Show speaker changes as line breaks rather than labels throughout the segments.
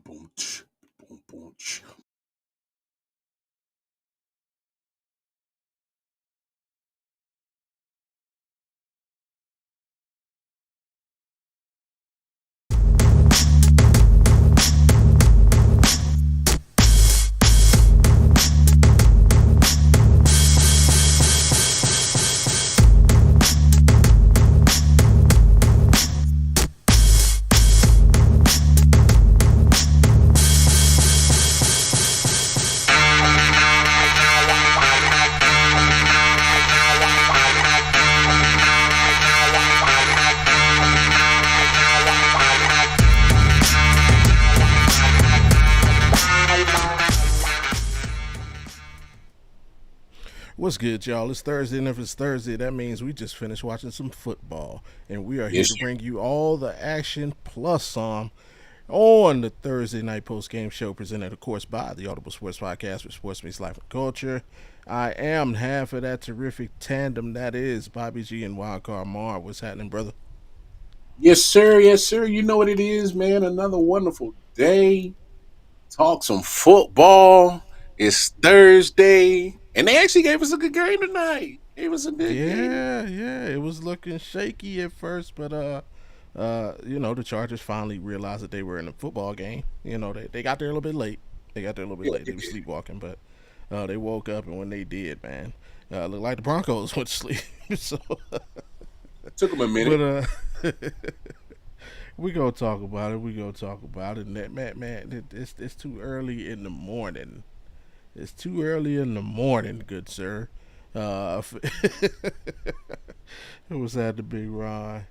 boom, ch, boom, boom, ch.
What's good, y'all? It's Thursday, and if it's Thursday, that means we just finished watching some football, and we are here
Yes,
to
sir.
bring you all the action plus some on the Thursday night post game show, presented, of course, by the Audible Sports Podcast, where sports meets life and culture. I am half of that terrific tandem that is Bobby G and Wildcard Mar. What's happening, brother?
Yes, sir. Yes, sir. You know what it is, man. Another wonderful day. Talk some football. It's Thursday. And they actually gave us a good game tonight. It was a good game.
Yeah. It was looking shaky at first, but the Chargers finally realized that they were in a football game. They got there a little bit late.
Yeah,
They were sleepwalking, but they woke up, and when they did, man, looked like the Broncos went to sleep. so,
took them a minute.
but we gonna talk about it. And that, man, it's too early in the morning. It's too early in the morning, good sir. It was at the big Ron.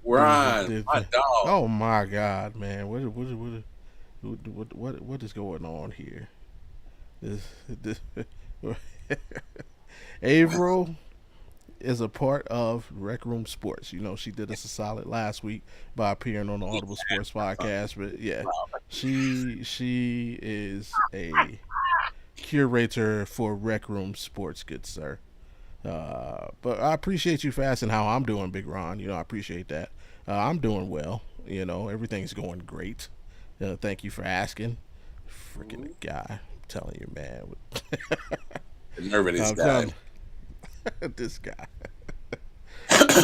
Ron, my dog.
Oh my God, man! What is going on here? This Averill is a part of Rec Room Sports. She did us a solid last week by appearing on the Audible Sports Podcast. But yeah, she is a curator for Rec Room Sports, good sir. But I appreciate you for asking how I'm doing, Big Ron. I appreciate that. I'm doing well. Everything's going great. Thank you for asking. Freaking guy, I'm telling you, man.
The nerve of this
I'm
guy.
telling this guy.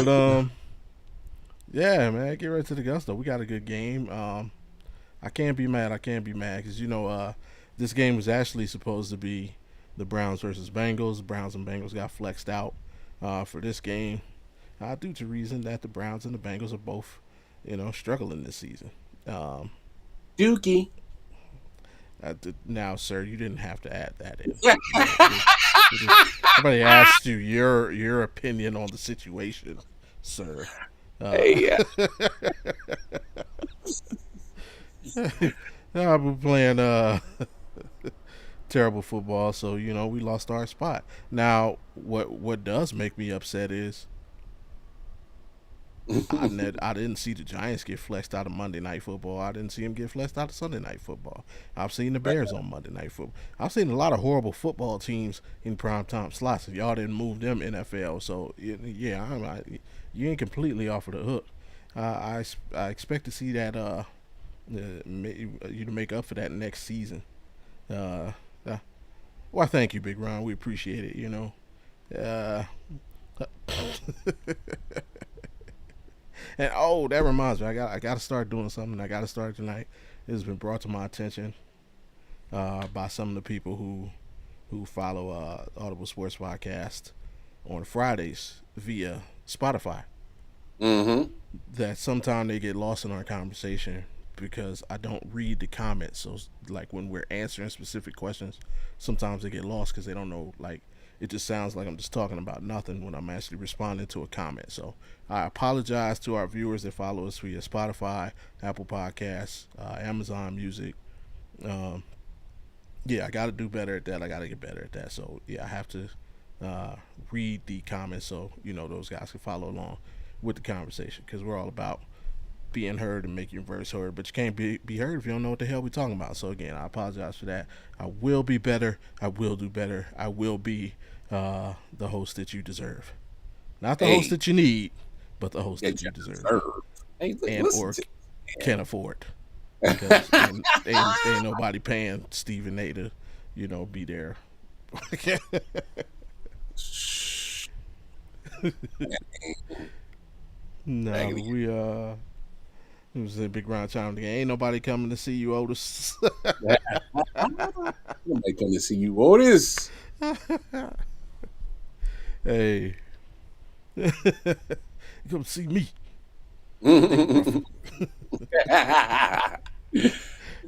But yeah, man, get right to the gusto. We got a good game. I can't be mad. Because this game was actually supposed to be the Browns versus Bengals. The Browns and Bengals got flexed out for this game due to reason that the Browns and the Bengals are both, struggling this season.
Dookie.
Now, sir, you didn't have to add that in. Somebody asked you your opinion on the situation, sir.
Hey,
I've been playing terrible football, so we lost our spot. Now, what does make me upset is I didn't see the Giants get flexed out of Monday Night Football. I didn't see them get flexed out of Sunday Night Football. I've seen the Bears on Monday Night Football. I've seen a lot of horrible football teams in primetime slots. If y'all didn't move them NFL, so yeah, you ain't completely off of the hook. I expect to see that you to make up for that next season. Well, thank you, Big Ron. We appreciate it. Uh, and that reminds me, I got to start doing something. I got to start tonight. It has been brought to my attention by some of the people who follow Audible Sports Podcast on Fridays via Spotify.
mm-hmm.
That sometimes they get lost in our conversation because I don't read the comments. So, like, when we're answering specific questions, sometimes they get lost because they don't know, like, it just sounds like I'm just talking about nothing when I'm actually responding to a comment. So I apologize to our viewers that follow us via Spotify, Apple Podcasts, Amazon Music. I got to do better at that. I got to get better at that. So yeah, I have to read the comments so those guys can follow along with the conversation, because we're all about being heard and making your voice heard, but you can't be heard if you don't know what the hell we're talking about. So again, I apologize for that. I will be better. I will do better. I will be the host that you deserve. Not the host that you need, but the host that you deserve.
Hey,
And or can afford. because ain't nobody paying Stephen A to, be there. No,
Raggedy.
but it was a big round time again. Ain't nobody coming to see you, Otis.
Nobody come to see you, Otis.
Hey, come see me. Big rough.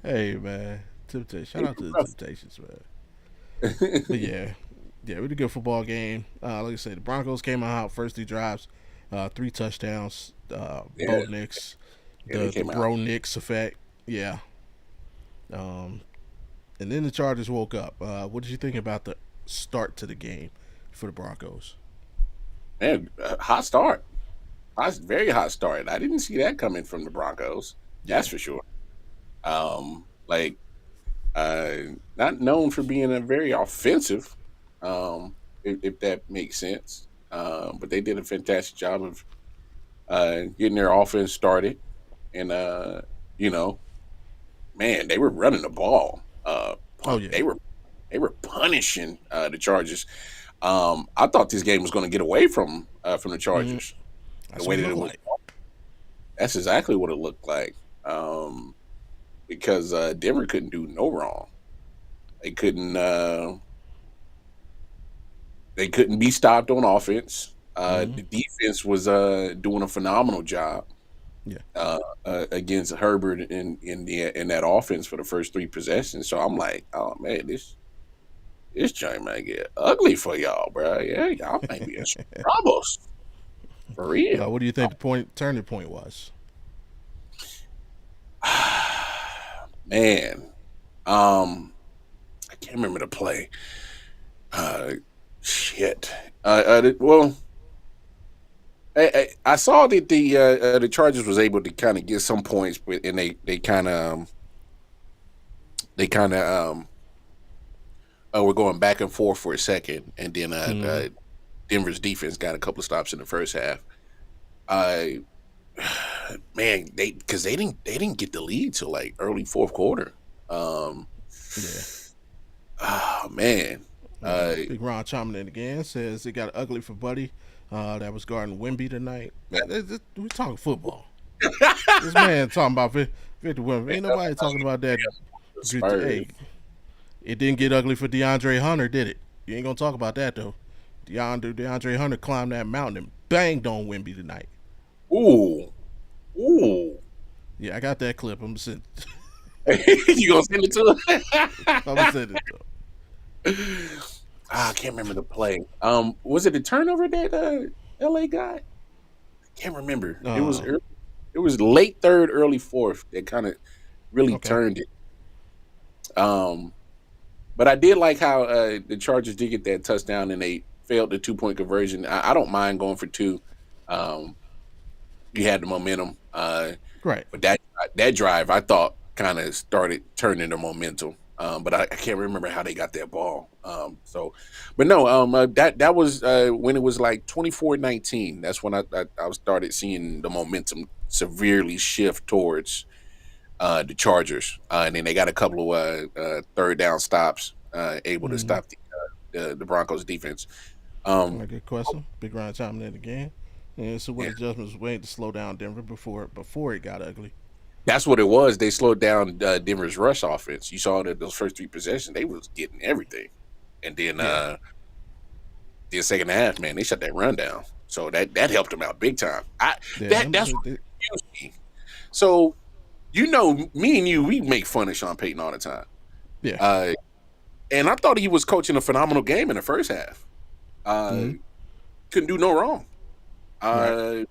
Hey man, Temptation. Shout out to the Temptations, man. But yeah, yeah, we had a good football game. Like I said, the Broncos came out first three drives, three touchdowns.
Yeah,
Bo Nix,
yeah, they
the
came out.
Bro Nix effect. Yeah. Um, and then the Chargers woke up. What did you think about the start to the game for the Broncos?
Man, hot start. Very hot start. I didn't see that coming from the Broncos. That's
Yeah.
for sure. Like not known for being a very offensive, if that makes sense. But they did a fantastic job of getting their offense started, and you know, man, they were running the ball.
Oh yeah.
They were punishing the Chargers. I thought this game was going to get away from the
Mm-hmm.
Chargers. The
That's
way
what it
that it
looked
was,
like.
that's exactly what it looked like. Because Denver couldn't do no wrong. They couldn't. They couldn't be stopped on offense.
Mm-hmm.
The defense was doing a phenomenal job
Yeah.
against Herbert in that offense for the first three possessions. So I'm like, oh man, this joint might get ugly for y'all, bro. Yeah, y'all might be in some troubles for real.
What do you think the turning point was?
Man, um, I can't remember the play. Uh, shit. Well, I saw that the Chargers was able to kind of get some points, and they kind of were going back and forth for a second, and then
Mm-hmm.
Denver's defense got a couple of stops in the first half. I Man, they didn't get the lead till like early fourth quarter. Um,
Yeah.
oh man, uh,
Big Ron chiming in again says it got ugly for Buddy. That was guarding Wimby tonight. Man, we talking football. This man talking about Victor Wimby. Ain't nobody talking about that.
Spurs.
Hey, it didn't get ugly for DeAndre Hunter, did it? You ain't gonna talk about that though. DeAndre Hunter climbed that mountain and banged on Wimby tonight.
Ooh, ooh.
Yeah, I got that clip. I'm send.
You gonna send it to
I'm gonna
him?
send it to
I can't remember the play. Was it a turnover that LA got? I can't remember.
him.
It was late third, early fourth that kind of really
Okay.
turned it. Um, but I did like how the Chargers did get that touchdown and they failed the 2 point conversion. I don't mind going for two. Um, you had the momentum,
Right.
but that drive I thought kind of started turning the momentum. But I can't remember how they got that ball. But no, that was when it was like 24-19. That's when I started seeing the momentum severely shift towards the Chargers, and then they got a couple of third down stops, able to
Mm-hmm.
stop the Broncos defense. Um,
Good question. Big Ron chiming in again. Yeah, so what
yeah,
adjustments was made to slow down Denver before it got ugly?
that's what it was. They slowed down Denver's rush offense. You saw that those first three possessions, they was getting everything, and then
Yeah.
the second half, man, they shut that run down. So that helped them out big time.
Yeah.
That's what confused me. So me and you, we make fun of Sean Payton all the time.
Yeah.
Uh, and I thought he was coaching a phenomenal game in the first half. Uh,
Mm-hmm.
couldn't do no wrong.
Right.
Uh,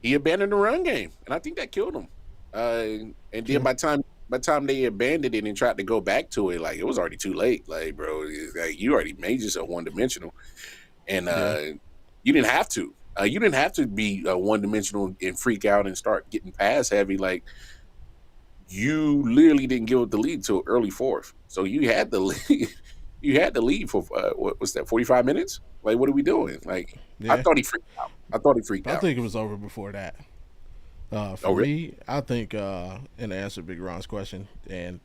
he abandoned the run game, and I think that killed him. And then
True.
by the time they abandoned it and tried to go back to it, like it was already too late. Like, bro, like you already made yourself one dimensional, and
Yeah.
you didn't have to. You didn't have to be one dimensional and freak out and start getting pass heavy. Like you literally didn't give up the lead till early fourth, so you had the lead. You had the lead for what was that 45 minutes? Like, what are we doing? Like, I
Yeah.
thought he freaked out. I thought he freaked
I
out.
think it was over before that. For
Oh, really?
me, I think, and to answer Big Ron's question, and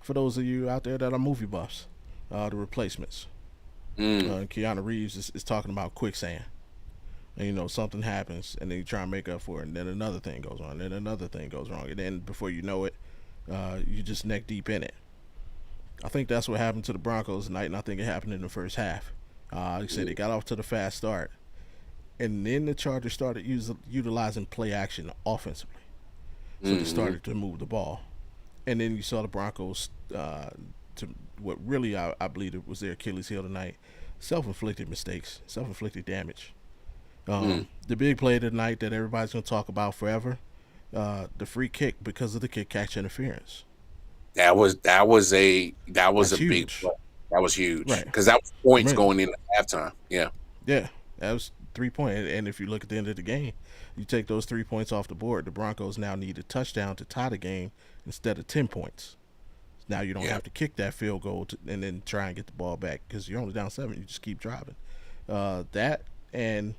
for those of you out there that are movie buffs, the replacements.
Mm,
Keanu Reeves is talking about quicksand. And something happens, and then you try and make up for it, and then another thing goes on, and then another thing goes wrong, and then before you know it, you just neck deep in it. I think that's what happened to the Broncos tonight, and I think it happened in the first half. Like I said, they got off to the fast start, and then the Chargers started utilizing play action offensively. So they
mm-hmm.
started to move the ball, and then you saw the Broncos to what really I believe it was their Achilles heel tonight: self-inflicted mistakes, self-inflicted damage.
Mm.
The big play tonight that everybody's going to talk about forever: the free kick because of the kick catch interference.
That was a
That's
big play.
huge,
That was huge
right?
because that was points
Remember,
going into halftime. Yeah.
yeah, that was 3 point. And if you look at the end of the game, you take those 3 points off the board. The Broncos now need a touchdown to tie the game instead of 10 points. Now you don't
Yeah.
have to kick that field goal and then try and get the ball back because you're only down 7. You just keep driving. That and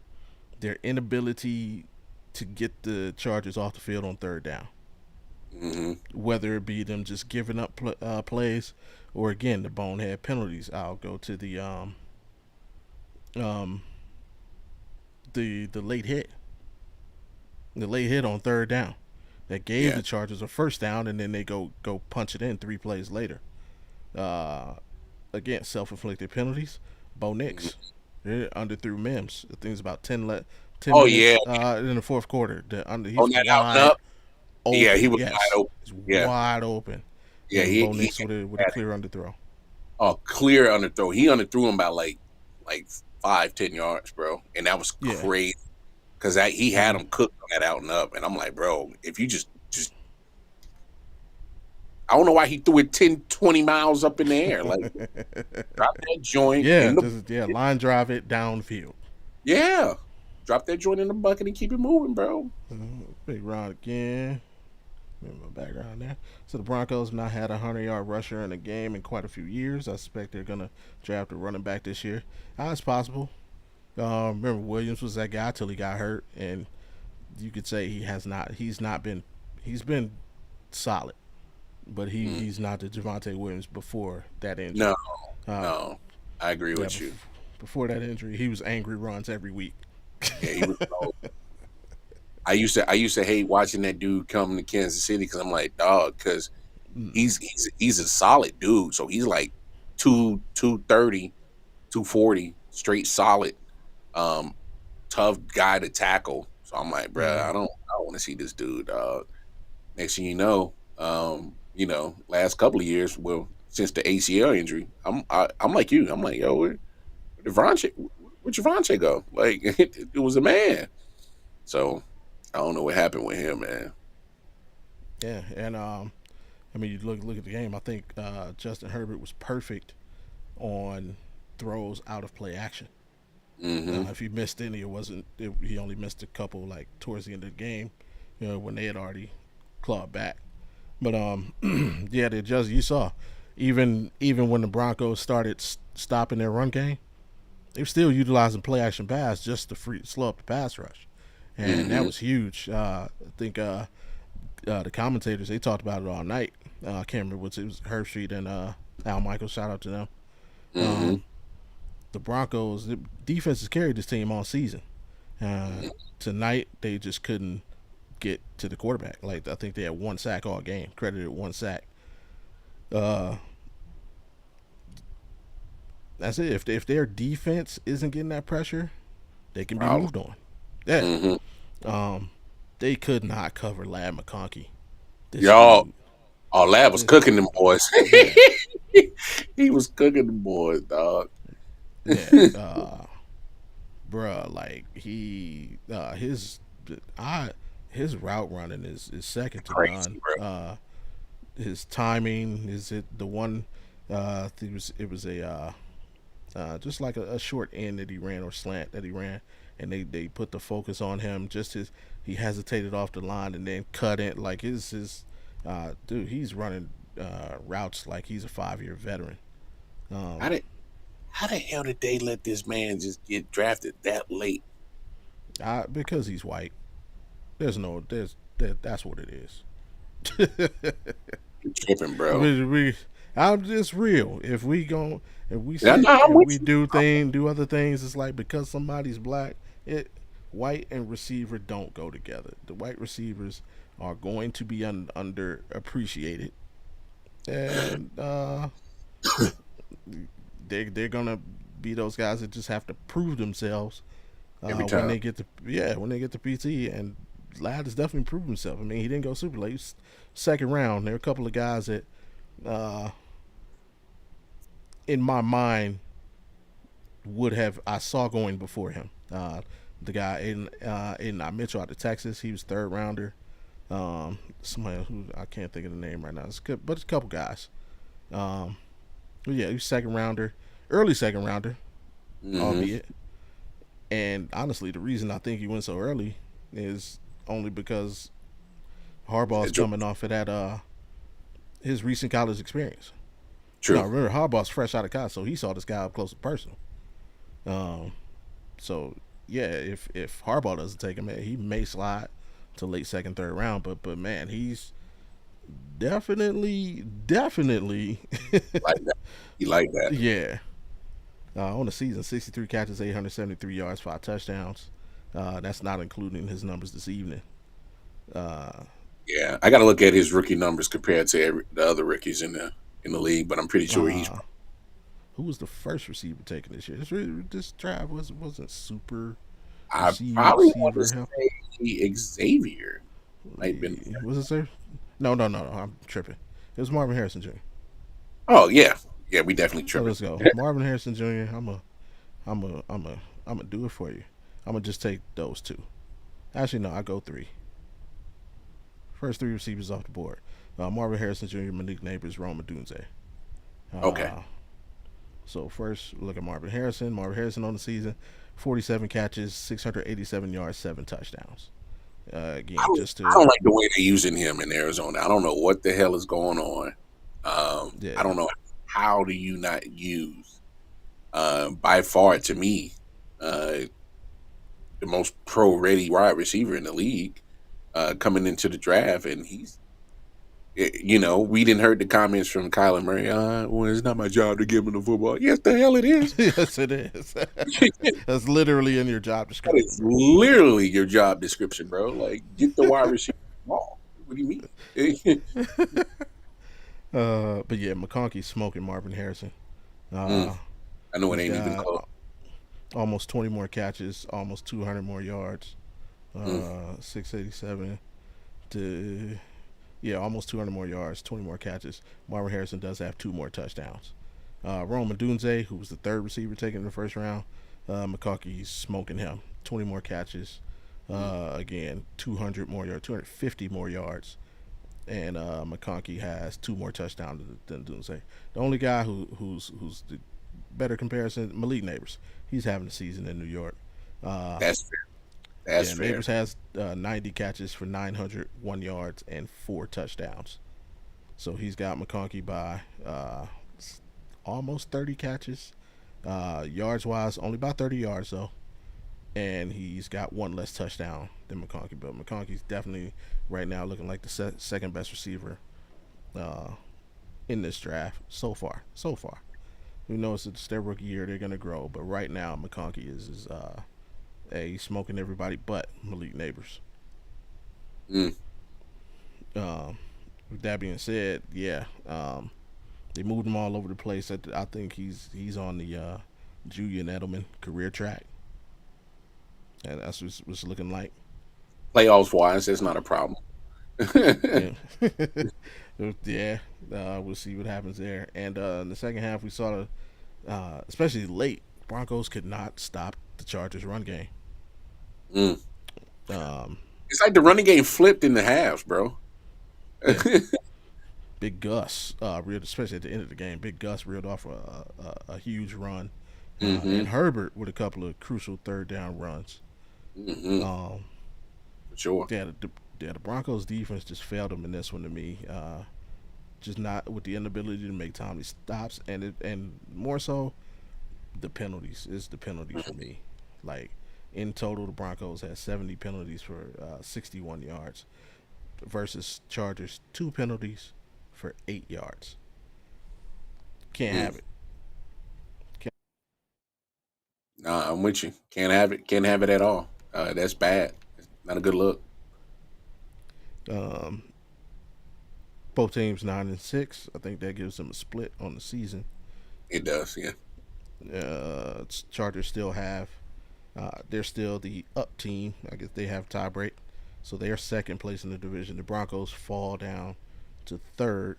their inability to get the Chargers off the field on third down,
Hmm.
whether it be them just giving up plays or again the bonehead penalties. I'll go to um, the late hit on third down that gave
Yeah.
the Chargers a first down, and then they go punch it in 3 plays later. Uh, Again, self-inflicted penalties. Bo
Mhm.
Nix underthrew Mims. I think it's about 10
Oh yeah.
minutes in the fourth quarter.
On
He's
that out and
wide
up. Yeah, he
open.
was wide
Yes,
open.
he's
Yeah.
wide open,
Yeah.
and
He
Bo
he
Nix with a
had
clear underthrow.
a clear underthrow. He underthrew him by like 5-10 yards, bro, and that was
Yeah,
crazy because he had
and
him cooked on that out and up, and I'm like, bro, if you just I don't know why he threw it 10-20 miles up in the air. Like, drop that joint
yeah,
in the
just line drive it downfield.
yeah, drop that joint in the bucket and keep it moving, bro.
Big round again. In my background there. So the Broncos have not had a 100-yard rusher in a game in quite a few years. I suspect they're gonna draft a running back this year. It's possible. Remember Williams was that guy till he got hurt, and you could say he has not. He's not been. He's been solid, but
Mm.
he's not the Javante Williams before that
No,
injury. Uh,
no, I agree
yeah,
with you.
before that injury, he was angry runs every week.
Yeah, he was. I used to hate watching that dude come to Kansas City because I'm like, dog, because
Mm,
he's a solid dude. So he's like 230, 240, straight solid, um, tough guy to tackle. So I'm like, bruh,
mm,
I don't want to see this dude. Next thing last couple of years, well, since the ACL injury, I'm like you. I'm like, yo, where Devontae, where'd Devontae go? Like, it was a man. So I don't know what happened with him, man.
yeah, and I mean, you look at the game. I think Justin Herbert was perfect on throws out of play action.
Hmm.
If he missed any, he only missed a couple like towards the end of the game, when they had already clawed back. But yeah, they just you saw, even when the Broncos started stopping their run game, they were still utilizing play action pass just to slow up the pass rush, and that
Hmm.
was huge. I think the commentators they talked about it all night. I can't remember what it was. Herb Street and Al Michaels. Shout out to them.
Hmm.
Um, the Broncos the defense has carried this team all season. Uh, Tonight they just couldn't get to the quarterback. Like I think they had one sack all game, credited one sack. Uh, that's it. If their defense isn't getting that pressure, they can be
Problem.
moved on. Yeah.
Hmm.
Um, they could not cover Lad McConkey. This
Y'all,
dude,
oh, Lab was
this
cooking them boys.
yeah,
He was cooking them boys, dog.
yeah, bruh. Like I his route running is second to
Crazy,
none.
bro.
His timing is it the one. I think it was a just like a short end that he ran or slant that he ran, and they put the focus on him. Just his he hesitated off the line and then cut it like his dude. He's running routes like he's a 5-year veteran.
How
Um,
did how the hell did they let this man just get drafted that late?
because he's white. There's no there's That's what it is.
You tripping, bro.
we, I'm just real. If we
Yeah,
sit
no, I'm
and
with
we
you.
do other things, it's like because somebody's black, it white and receiver don't go together. The white receivers are going to be underappreciated, and they're gonna be those guys that just have to prove themselves
Every
when
time.
they get to when they get to PT. And Ladd has definitely proved himself. I mean, he didn't go super late. He was second round. There are a couple of guys that, uh, in my mind, would have I saw going before him. The guy in Mitchell out of Texas, he was third rounder. Somebody who I can't think of the name right now. But it's a couple guys. Um, but yeah, he was second rounder, early second rounder,
Mm-hmm.
albeit. And honestly, the reason I think he went so early is only because Harbaugh's coming off of that his recent college experience. Now
True.
remember, Harbaugh's fresh out of college, so he saw this guy up close and personal. Um, so yeah, if Harbaugh doesn't take him, he may slide to late second, third round. But man, he's definitely
Like that. You like that.
yeah. On the season, 63 catches, 873 yards, 5 touchdowns. That's not including his numbers this evening. Uh,
Yeah, I got to look at his rookie numbers compared to the other rookies in the league, but I'm pretty sure he's.
uh, who was the first receiver taken this year? This drive wasn't super
I probably want to
receiver help.
say Xavier might have been.
Was it sir? No. I'm tripping. It was Marvin Harrison Jr.
Oh yeah, yeah, we definitely
So
tripping.
let's go. Marvin Harrison Jr. I'm gonna do it for you. I'm gonna just take those two. Actually, no, I go three. First three receivers off the board. Marvin Harrison Jr., Malik Neighbors, Rome Dunze.
Okay,
Uh, so first, look at Marvin Harrison. Marvin Harrison on the season, 47 catches, 687 yards, 7 touchdowns. Again, just
I
to
don't like the way they're using him in Arizona. I don't know what the hell is going on. I
yeah,
don't know how do you not use by far to me uh, the most pro ready wide receiver in the league coming into the draft, and we didn't heard the comments from Kyler Murray. Well, it's not my job to give him the football. Yes, the hell it is.
yes, it is. That's literally in your job
That
description,
is
bro.
literally your job description, bro. Like, get the wide receiver ball. What do you mean?
But yeah, McConkey's smoking Marvin Harrison.
Mm,
Uh,
I know it
he's
ain't even
got
close.
almost 20 more catches, almost 200 more yards.
Mm,
687 to almost 200 more yards, 20 more catches. Marvin Harrison does have two more touchdowns. Roman Dunze, who was the third receiver taken in the first round, McConkey's smoking him. 20 more catches.
mm.
Again, 200 more yards, 250 more yards. And McConkey has two more touchdowns than Dunze. The only guy who's the better comparison, Malik Neighbors. He's having a season in New York. Uh,
That's fair. That's
yeah,
fair.
Neighbors has 90 catches for 901 yards and 4 touchdowns. So he's got McConkey by almost 30 catches. Yards wise, only about 30 yards though. And he's got one less touchdown than McConkey. But McConkey's definitely right now looking like the second best receiver uh, in this draft so far. So far. We know it's their rookie year. They're going to grow. But right now, McConkey is he's smoking everybody but Malik Neighbors.
Mm.
With that being said, yeah, they moved him all over the place. I think he's on the Julian Edelman career track, and that's what's looking like.
Playoffs wise, that's not a problem.
Yeah, yeah. We'll see what happens there. And in the second half, we saw especially late, Broncos could not stop the Chargers' run game.
Mm.
Um,
It's like the running game flipped in the halves, bro.
yeah, Big Gus, especially at the end of the game, Big Gus reeled off a huge run,
Mm-hmm.
and Herbert with a couple of crucial third down runs.
Mm-hmm.
Um,
For sure.
the Broncos defense just failed them in this one to me. Just not with the inability to make timely stops, and more so the penalties. It's the penalties for me. Like in total, the Broncos had 70 penalties for 61 yards. versus Chargers, 2 penalties for 8 yards. Can't
Mm.
have it.
Nah, I'm with you. Can't have it. Can't have it at all. That's bad. Not a good look.
Um, both teams 9-6. I think that gives them a split on the season.
It does. Yeah.
Chargers still have. They're still the up team. I guess they have tiebreak, so they are second place in the division. The Broncos fall down to third,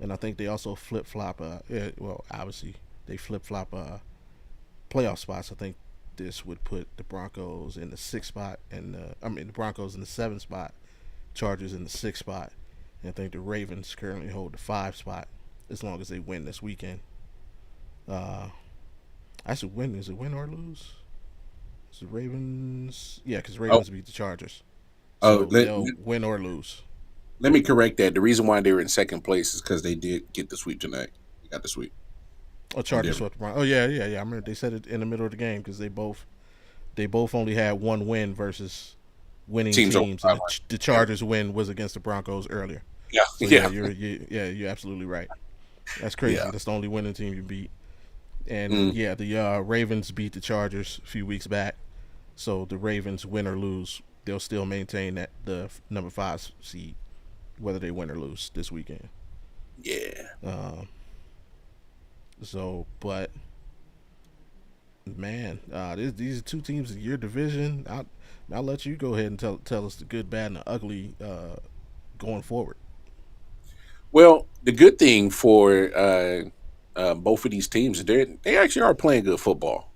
and I think they also flip flop. Well, obviously they flip flop playoff spots. I think this would put the Broncos in the sixth spot, and the Broncos in the seventh spot, Chargers in the sixth spot, and I think the Ravens currently hold the five spot as long as they win this weekend. Uh, I should win. Is it win or lose? Is it Ravens? Yeah, because
Oh,
Ravens beat the Chargers,
oh.
so they'll win or lose.
Let me correct that. The reason why they were in second place is because they did get the sweep tonight. They got the sweep
Oh,
on
Chargers
Denver.
swept the Broncos. Oh yeah. I remember they said it in the middle of the game because they both only had one win versus winning
Teams over
teams, and
500.
the
Yeah.
Chargers win was against the Broncos earlier.
Yeah.
So yeah,
Yeah.
you're absolutely right. That's
Yeah.
crazy. That's the only winning team you beat. And
Mm,
yeah, the Ravens beat the Chargers a few weeks back. So the Ravens win or lose, they'll still maintain that the number five seed, whether they win or lose this weekend.
yeah.
Um, but man, these are two teams in your division. I'll let you go ahead and tell us the good, bad, and the ugly going forward.
Well, the good thing for both of these teams is they actually are playing good football.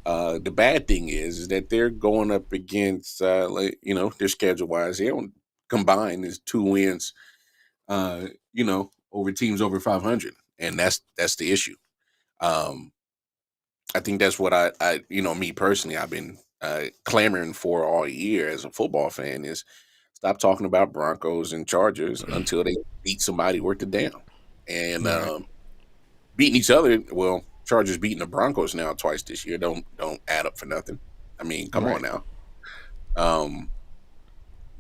The bad thing is that they're going up against their schedule wise. They don't combine is 2 wins. Over teams over 500, and that's the issue. Um, I think that's what me personally, I've been clamoring for all year as a football fan is stop talking about Broncos and Chargers until they beat somebody worth a damn. And
Right.
beating each other, well, Chargers beating the Broncos now twice this year. Don't add up for nothing. I mean, come on
Right.
now. Um,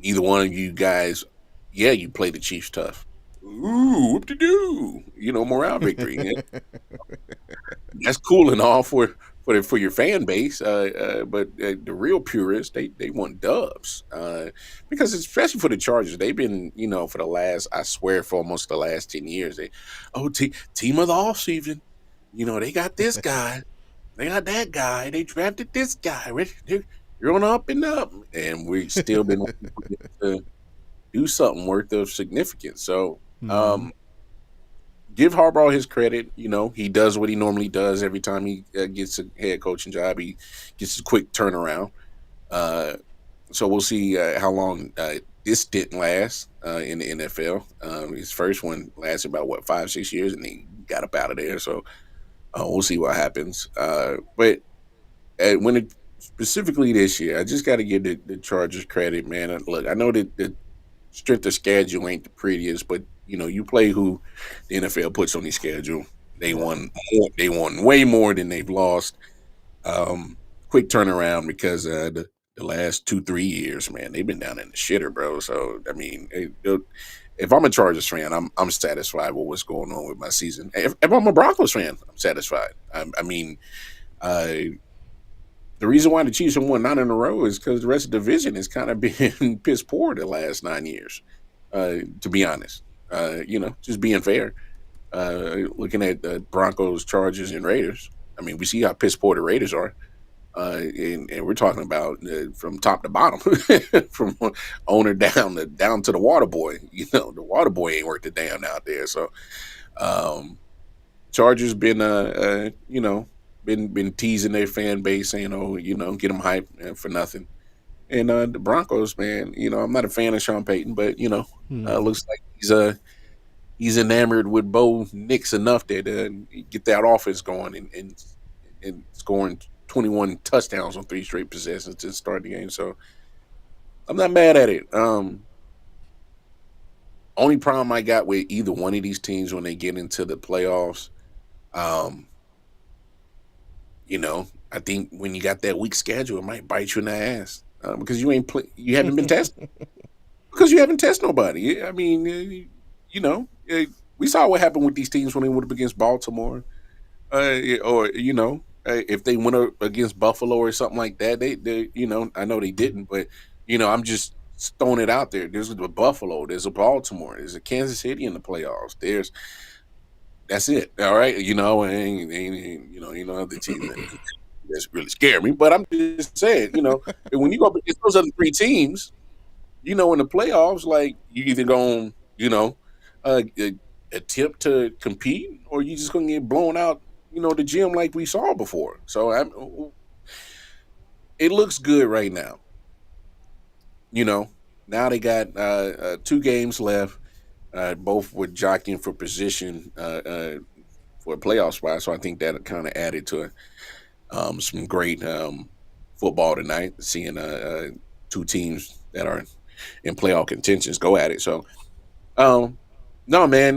Neither one of you guys, yeah, you play the Chiefs tough. Ooh, whoop de doo. Morale victory. That's cool and all for your fan base, but the real purists they want dubs because especially for the Chargers, they've been for the last I swear for almost the last 10 years team of the off season, they got this guy, they got that guy, they drafted this guy, you're on up and up, and we still been waiting for them to do something worth of significance. So.
Mm-hmm.
Give Harbaugh his credit. He does what he normally does every time he gets a head coaching job. He gets a quick turnaround. Uh, so we'll see how long this didn't last in the NFL. His first one lasted about 5-6 years, and he got up out of there. So we'll see what happens. But when it specifically this year, I just got to give the Chargers credit, man. Look, I know that the strength of schedule ain't the prettiest, but you play who the NFL puts on the schedule. They
Right.
won more, they won way more than they've lost. Quick turnaround because the last 2-3 years, man, they've been down in the shitter, bro. So I mean, if I'm a Chargers fan, I'm satisfied with what's going on with my season. If I'm a Broncos fan, I'm satisfied. I mean, uh, the reason why the Chiefs have won 9 in a row is because the rest of the division has kind of been piss poor the last 9 years. To be honest, just being fair. Looking at the Broncos, Chargers, and Raiders, I mean, we see how piss poor the Raiders are, and we're talking about from top to bottom, from owner down to the water boy. The water boy ain't worth a damn out there. So, um, Chargers been been teasing their fan base, saying, "Oh, get them hype for nothing." And the Broncos, man, I'm not a fan of Sean Payton, but
Mm-hmm.
looks like he's enamored with Bo Nix enough that get that offense going and scoring 21 touchdowns on 3 straight possessions to start the game. So I'm not mad at it. Only problem I got with either one of these teams when they get into the playoffs, um, I think when you got that weak schedule, it might bite you in the ass because you haven't been tested. because you haven't tested nobody. I mean, you know, we saw what happened with these teams when they went up against Baltimore, or if they went up against Buffalo or something like that. They, I know they didn't, but I'm just throwing it out there. There's a Buffalo, there's a Baltimore, there's a Kansas City in the playoffs. That's it. All right, other teams that's really scare me. But I'm just saying, when you go up against those other three teams, in the playoffs, like you either going, uh, attempt to compete, or you just gonna get blown out, the gym like we saw before. So it looks good right now. You know, now they got two games left, both with jockeying for position for a playoff spot. So I think that kind of added to some great football tonight. Seeing two teams that are in playoff contentions go at it. So no, man,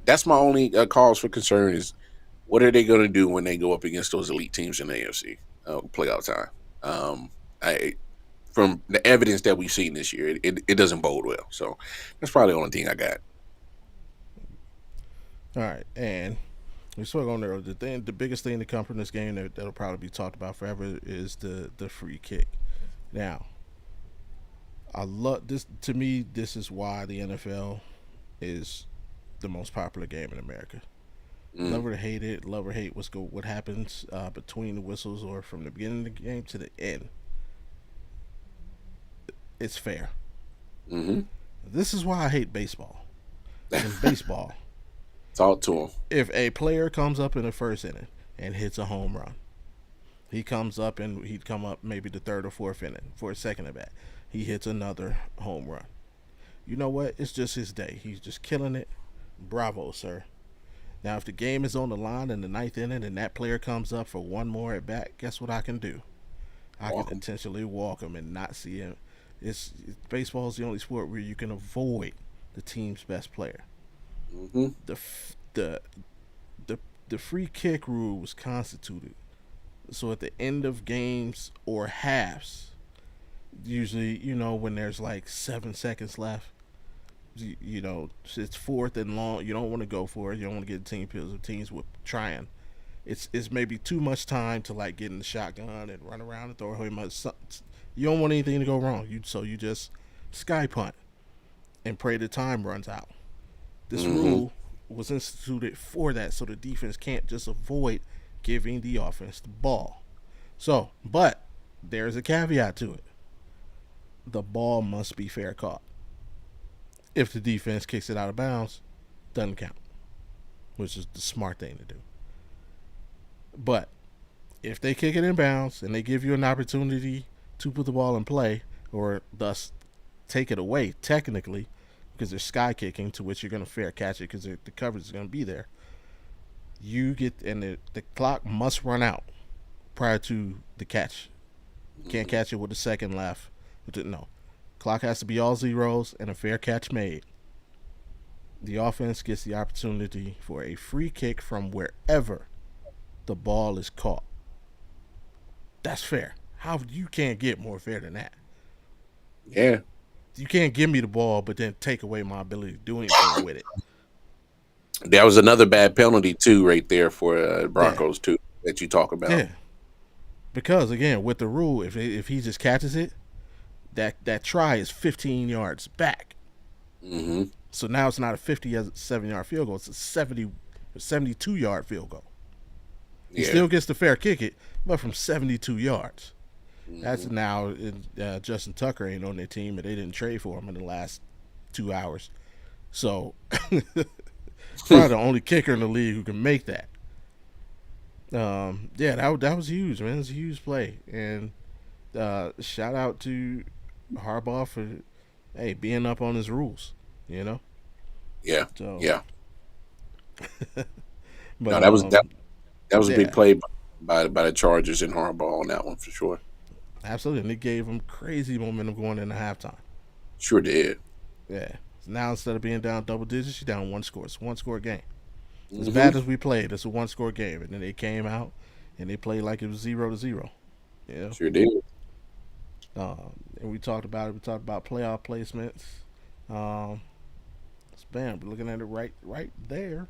that's my only cause for concern is what are they going to do when they go up against those elite teams in the AFC playoff time? I From the evidence that we've seen this year, it doesn't bode well. So that's probably the only thing I got.
All right, and we spoke on there. The biggest thing to come from this game that'll probably be talked about forever is the free kick. Now, I love this. To me, this is why the NFL is the most popular game in America.
Mm,
Love or hate it, love or hate what happens between the whistles or from the beginning of the game to the end. It's fair.
mm-hmm.
This is why I hate baseball. In baseball,
Talk to him.
if a player comes up in the first inning and hits a home run, he comes up and he'd come up maybe the third or fourth inning for a second at bat. He hits another home run. You know what? It's just his day. He's just killing it. Bravo, sir. Now, if the game is on the line in the ninth inning and that player comes up for one more at bat, guess what I can do? I can
Walk him.
intentionally walk him and not see him. Baseball is the only sport where you can avoid the team's best player.
Mm-hmm.
The the the the free kick rule was constituted so at the end of games or halves, usually when there's like 7 seconds left, it's fourth and long. You don't want to go for it. You don't want to get team pills. If teams were trying, it's maybe too much time to like get in the shotgun and run around and throw him. You don't want anything to go wrong. You just sky punt and pray the time runs out. This
Mm-hmm.
rule was instituted for that, so the defense can't just avoid giving the offense the ball. So, but there's a caveat to it. The ball must be fair caught. If the defense kicks it out of bounds, doesn't count, which is the smart thing to do. But if they kick it in bounds and they give you an opportunity to put the ball in play, or thus take it away, technically, because they're sky kicking, to which you're going to fair catch it because the coverage is going to be there. You get, and the clock must run out prior to the catch. You can't catch it with a second left. No, clock has to be all zeros and a fair catch made. The offense gets the opportunity for a free kick from wherever the ball is caught. That's fair. How you can't get more fair than that?
Yeah.
You can't give me the ball, but then take away my ability to do anything with it.
That was another bad penalty too, right there for
Yeah,
Broncos too that you talk about.
yeah. Because again, with the rule, if he just catches it, that try is 15 yards back.
Mm-hmm.
So now it's not a 57-yard field goal; it's a 72-yard field goal. He
Yeah.
still gets the fair kick it, but from 72 yards. That's
Mm-hmm.
now Justin Tucker ain't on their team, and they didn't trade for him in the last 2 hours. So probably the only kicker in the league who can make that. Yeah, that was huge, man. It was a huge play, and shout out to Harbaugh for being up on his rules. You know,
Yeah.
so
Yeah.
but
No, that was a big
yeah,
play by the Chargers and Harbaugh on that one for sure.
absolutely, and it gave him crazy momentum going into halftime.
Sure did.
Yeah, so now instead of being down double digits, you're down one score. It's a one score game. As
Mm-hmm.
bad as we played, it's a one score game, and then they came out and they played like it was 0-0. You
Sure did.
and we talked about it. We talked about playoff placements. Um, Bam, looking at it right there.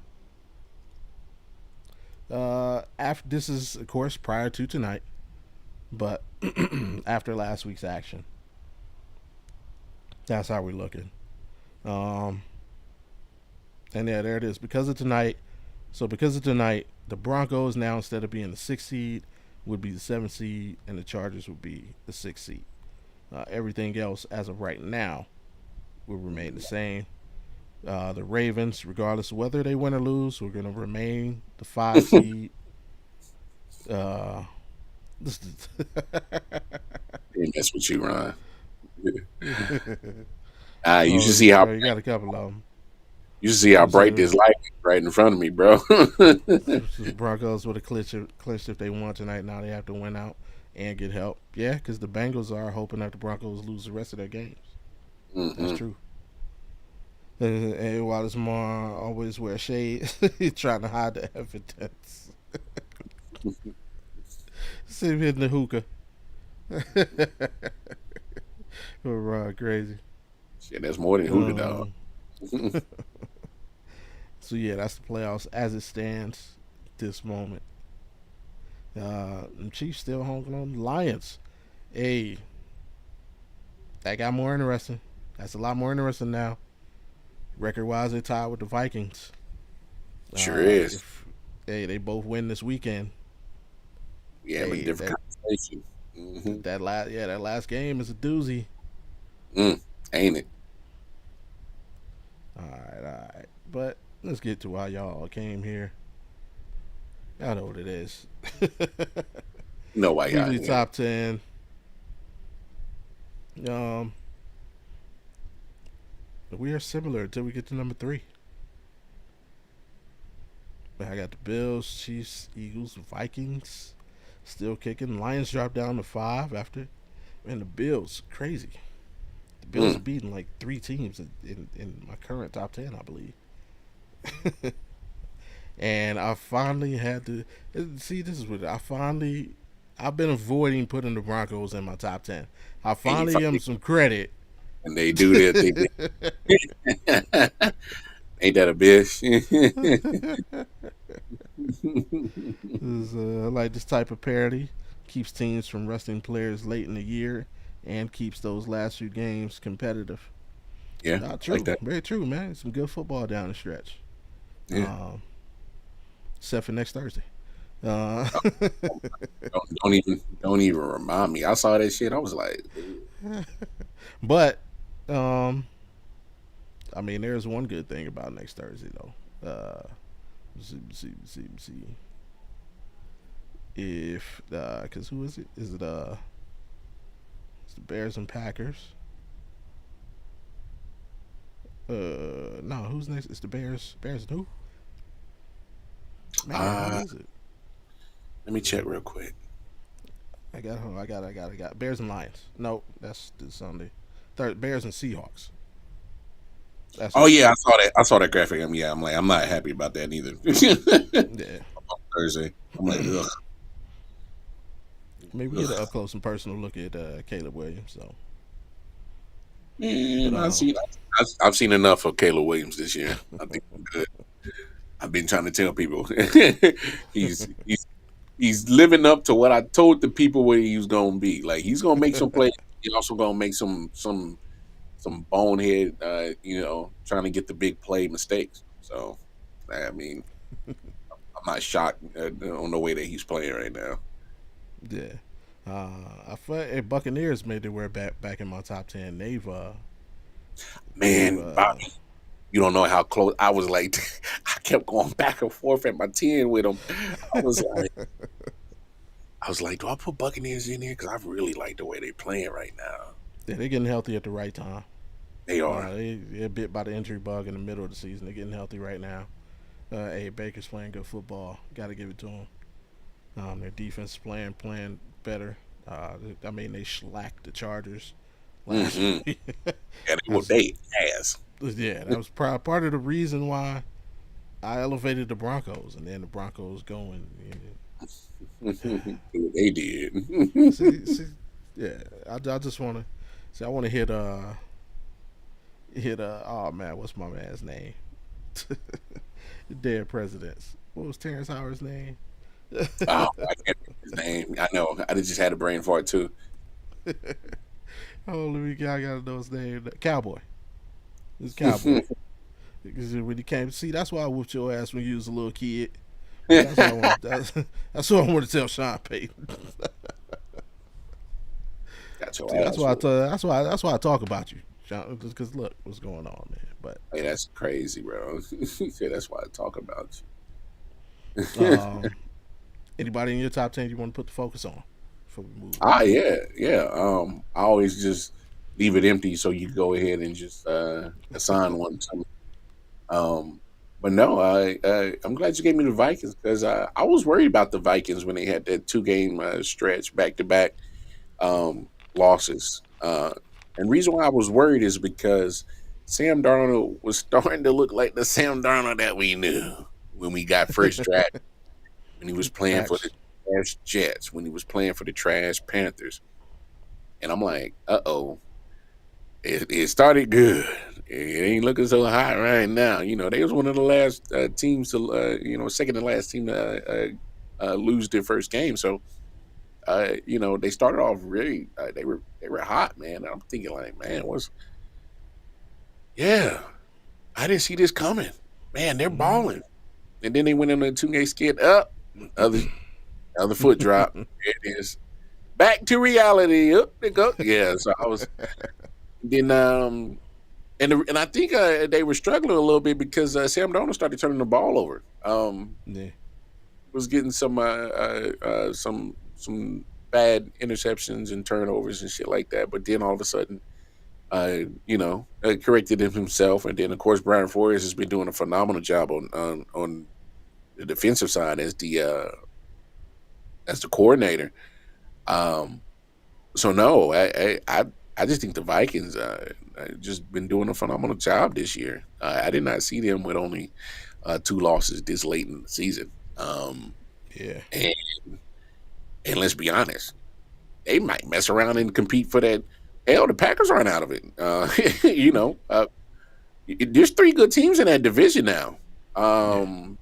After this is of course prior to tonight, but after last week's action, that's how we're looking. Um, and yeah, there it is. Because of tonight, the Broncos now instead of being the sixth seed would be the seventh seed, and the Chargers would be the sixth seed. Everything else, as of right now, will remain the same. The Ravens, regardless of whether they win or lose, we're going to remain the five seed. Uh, this
Ain't mess with you, Ron.
is-
You should
oh,
see how
you got a couple of them.
you should see how bright
So
this light is right in front of me, bro.
the Broncos would have clinched if they won tonight. Now they have to win out and get help. Yeah, because the Bengals are hoping that the Broncos lose the rest of their games. That's
Mm-mm.
true. And while this more always wear shades, he's trying to hide the evidence. See him hitting the hookah. Crazy.
Shit, that's more than hookah dog.
Um, so yeah, that's the playoffs as it stands this moment. The Chiefs still honking on the Lions. Hey, that got more interesting. That's a lot more interesting now. Record wise, they tied with the Vikings.
Sure is.
If they both win this weekend,
We having
hey,
different conversation. Mm-hmm.
that last game is a doozy.
Ain't it?
All right. But let's get to why y'all came here. Y'all know what it is.
You know why y'all
Weekly
here.
top 10. Um, we are similar until we get to number 3. I got the Bills, Chiefs, Eagles, Vikings still kicking. Lions dropped down to 5 after. Man, the Bills, crazy. The Bills are
Mm.
beating like 3 teams in my current top 10, I believe. And I finally had to see. This is what I've been avoiding putting the Broncos in my top 10. I
And you
finally give them
finally,
some credit.
and they do their thing. Ain't that a bitch?
I like this type of parity. Keeps teams from resting players late in the year and keeps those last few games competitive.
Yeah, like
True.
that.
Very true, man. Some good football down the stretch.
Yeah.
Um, except for next Thursday.
Oh, don't even remind me. I saw that shit. I was like,
but, um, I mean, there's one good thing about next Thursday, though. See. If, because who is it? Is it, it's the Bears and Packers? No, who's next? It's the Bears. Bears and who? Man, who
uh,
is it?
let me check real quick.
I got Bears and Lions. No, that's the Sunday. Third, Bears and Seahawks. That's
Oh
what it
yeah,
is.
I saw that graphic. Yeah, I'm like, I'm not happy about that either.
Yeah.
Thursday, I'm like, ugh,
Maybe we get an
ugh.
up close and personal look at Caleb Williams. So, but
Man, I've seen enough of Caleb Williams this year. I think I'm good. I've been trying to tell people he's he's he's living up to what I told the people what he was gonna be. Like he's gonna make some plays. He's also gonna make some bonehead, trying to get the big play mistakes. So, I mean, I'm not shocked on the way that he's playing right now.
yeah. I thought Buccaneers made their way back in my top 10. They've
Man, Bobby, you don't know how close I was. Like, I kept going back and forth at my 10 with him. I was like, do I put Buccaneers in here? Because I really like the way they're playing right now.
they're getting healthy at the right time.
They are.
They're bit by the injury bug in the middle of the season. They're getting healthy right now. Hey, Baker's playing good football. Got to give it to him. Their defense is playing better. I mean, they shellacked the Chargers last
Mm-hmm.
week.
Yeah, they were
That's,
they ass.
yeah, that was part of the reason why I elevated the Broncos, and then the Broncos going.
They did.
See, yeah, I just want to see. I want to hit hit oh man, what's my man's name? Dead presidents. What was Terrence Howard's name?
Oh, I can't remember his name. I know. I just had a brain fart too.
Oh, let me. I gotta know his name. Cowboy. It's Cowboy. Because when you came, see, that's why I whooped your ass when you was a little kid. That's what I want. That's what I want to tell Sean Payton.
Got your
See, that's
ass
why I.
whooped.
That's why I talk about you, Sean. Because look, what's going on, man. But
Hey, that's crazy, bro. Yeah, that's why I talk about you.
um, anybody in your top 10 you want to put the focus on before we move?
Yeah, yeah. I always just leave it empty so you go ahead and just assign one to me. Um, but no, I'm glad you gave me the Vikings because I was worried about the Vikings when they had that 2 game stretch back to back losses. And reason why I was worried is because Sam Darnold was starting to look like the Sam Darnold that we knew when we got first drafted, when he was playing for the
Facts.
trash Jets, when he was playing for the trash Panthers. And I'm like, it started good. It ain't looking so hot right now. They was one of the last teams to, second to last team to lose their first game. So, they started off really. They were hot, man. And I'm thinking like, man, yeah, I didn't see this coming. Man, they're
Mm-hmm.
balling. And then they went on a 2 game skid up, other foot drop. There it is. Back to reality. Up they go. Yeah. So I was then and I think they were struggling a little bit because Sam Darnold started turning the ball over.
Yeah.
Was getting some bad interceptions and turnovers and shit like that. But then all of a sudden, corrected him himself. And then of course Brian Flores has been doing a phenomenal job on the defensive side as the coordinator. Um, so no, I just think the Vikings just been doing a phenomenal job this year. I did not see them with only 2 losses this late in the season.
Yeah.
And and let's be honest, they might mess around and compete for that. Hell, the Packers aren't out of it. There's 3 good teams in that division now.
Yeah.
Um,